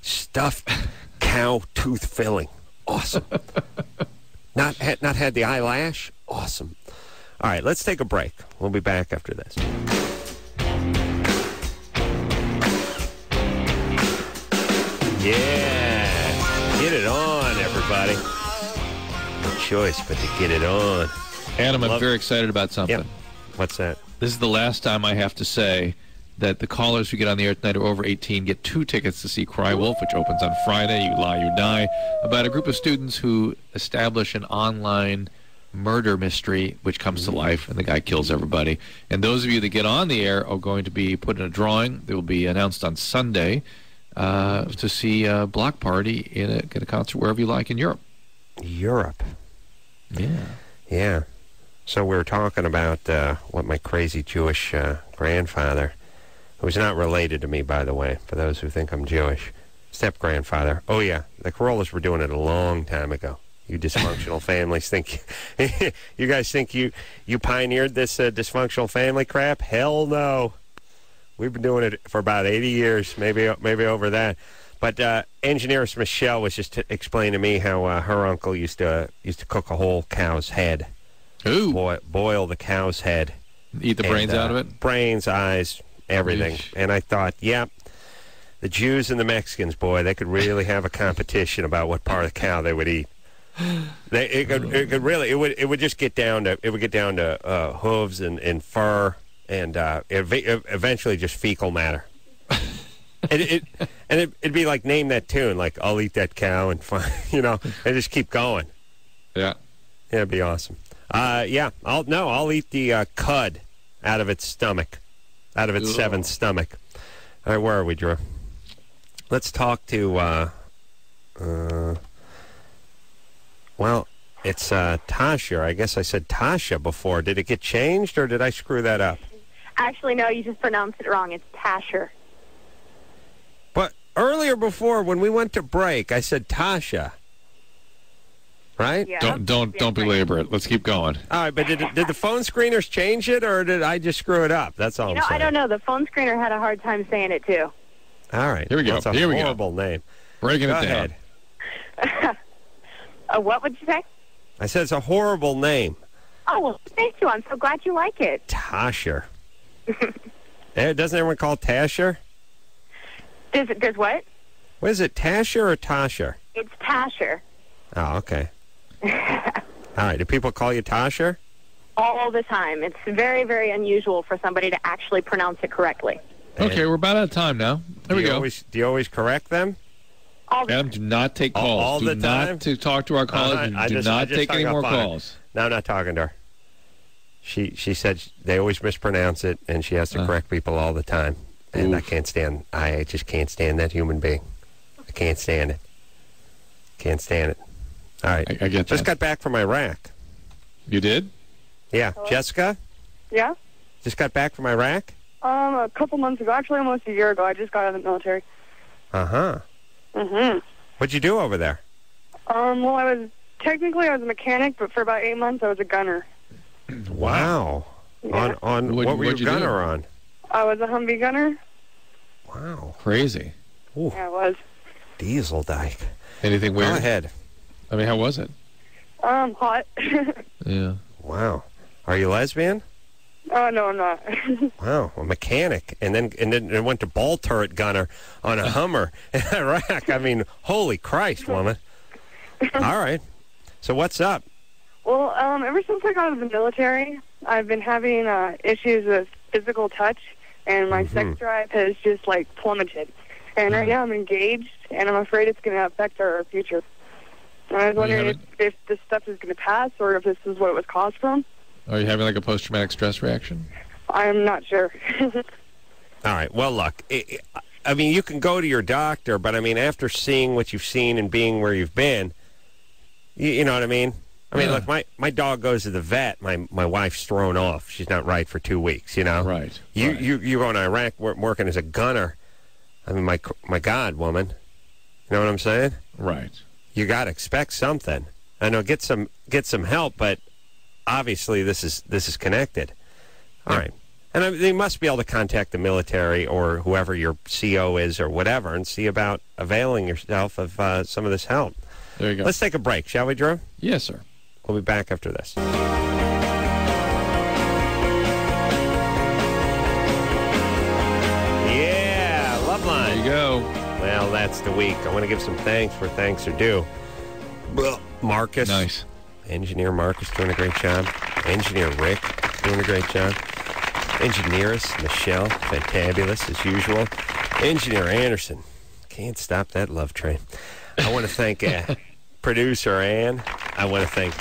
Stuffed cow tooth filling. Awesome. Not had the eyelash. Awesome. All right, let's take a break. We'll be back after this. Yeah. Get it on, everybody. No choice but to get it on. Adam, I'm very excited about something. Yep. What's that? This is the last time I have to say that the callers who get on the air tonight are over 18 get 2 tickets to see Cry Wolf, which opens on Friday. You lie, you die. About a group of students who establish an online murder mystery which comes to life, and the guy kills everybody. And those of you that get on the air are going to be put in a drawing. They will be announced on Sunday to see Block Party at a concert wherever you like in Europe. Europe. Yeah. Yeah. So we were talking about what my crazy Jewish grandfather, who's not related to me, by the way, for those who think I'm Jewish, step-grandfather. Oh, yeah, the Carollas were doing it a long time ago. You dysfunctional families think... you guys think you pioneered this dysfunctional family crap? Hell no. We've been doing it for about 80 years, maybe over that. But engineeress Michelle was just explaining to me how her uncle used to cook a whole cow's head. Ooh. Boil the cow's head. Eat the brains out of it? Brains, eyes, everything. Eesh. And I thought, the Jews and the Mexicans, boy, they could really have a competition about what part of the cow they would eat. It would just get down to hooves and fur and eventually just fecal matter. It'd be like, name that tune, like I'll eat that cow and and just keep going. Yeah, it'd be awesome. I'll eat the cud out of its stomach, out of its seventh stomach. All right, where are we, Drew? Let's talk to. It's Tasha. I guess I said Tasha before. Did it get changed, or did I screw that up? Actually, no, you just pronounced it wrong. It's Tasher. But earlier before, when we went to break, I said Tasha. Right? Yeah. Don't belabor it. Let's keep going. All right, but did the phone screeners change it, or did I just screw it up? That's all I'm saying. I don't know. The phone screener had a hard time saying it, too. All right. Here we go. That's a horrible name. Breaking Go it down. ahead. What would you say? I said it's a horrible name. Oh, well, thank you. I'm so glad you like it. Tasher. Doesn't everyone call it Tasher? Does what? What is it, Tasher or Tasher? It's Tasher. Oh, okay. All right. Do people call you Tasher? All the time. It's very, very unusual for somebody to actually pronounce it correctly. Okay, we're about out of time now. There we go. Do you always correct them? Adam, do not take calls. All the time? Not to talk to our callers. Do not take any more calls. No, I'm not talking to her. She said they always mispronounce it, and she has to correct people all the time. And I just can't stand that human being. I can't stand it. Can't stand it. All right. I get that. Just got back from Iraq. You did? Yeah. Hello? Jessica? Yeah? Just got back from Iraq? A couple months ago. Actually, almost a year ago. I just got out of the military. Uh-huh. Mm-hmm. What'd you do over there? Well, I was a mechanic, but for about 8 months, I was a gunner. Wow. Yeah. What were you a gunner on? I was a Humvee gunner. Wow. Crazy. Ooh. Yeah, it was. Diesel dyke. Anything weird? Go ahead. I mean, how was it? Hot. Yeah. Wow. Are you lesbian? Oh, no, I'm not. Wow, a mechanic, and then went to ball turret gunner on a Hummer in Iraq. I mean, holy Christ, woman. All right. So what's up? Well, ever since I got out of the military, I've been having issues with physical touch, and my sex drive has just, plummeted. And right now I'm engaged, and I'm afraid it's going to affect our future. And I was wondering if this stuff is going to pass, or if this is what it was caused from. Are you having like a post-traumatic stress reaction? I'm not sure. All right. Well, look, I mean, you can go to your doctor, but I mean, after seeing what you've seen and being where you've been, you know what I mean? I mean, look, my dog goes to the vet. My wife's thrown off. She's not right for 2 weeks, you know? Right. You go to Iraq working as a gunner. I mean, my God, woman. You know what I'm saying? Right. You got to expect something. I know, get some help, but obviously this is connected. All right. And they must be able to contact the military or whoever your CO is or whatever and see about availing yourself of some of this help. There you go. Let's take a break, shall we, Drew? Yes, sir. We'll be back after this. Yeah, Loveline. There you go. Well, that's the week. I want to give some thanks where thanks are due. Well, Marcus. Nice. Engineer Marcus doing a great job. Engineer Rick doing a great job. Engineers Michelle, fantabulous as usual. Engineer Anderson, can't stop that love train. I want to thank producer Ann. I want to thank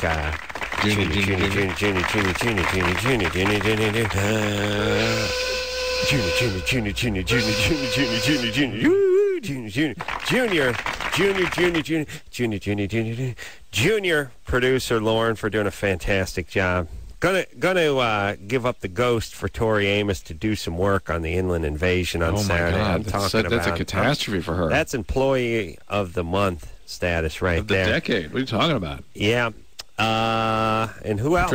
Junior producer Lauren for doing a fantastic job. Gonna give up the ghost for Tori Amos to do some work on the inland invasion on Saturday. God. That's a catastrophe for her. That's employee of the month status right of the there. Decade. What are you talking about? Yeah. And who else?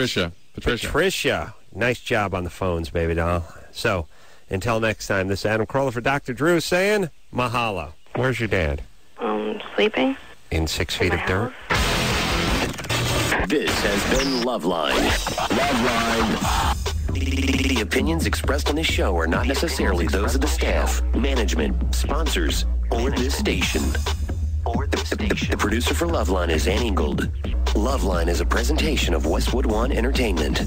Patricia. Nice job on the phones, baby doll. So, until next time, this is Adam Carolla for Dr. Drew saying mahalo. Where's your dad? Sleeping. In 6 feet of dirt? This has been Loveline. Loveline. The opinions expressed on this show are not necessarily those of the staff, management, sponsors, or this station. The producer for Loveline is Ann Ingold. Loveline is a presentation of Westwood One Entertainment.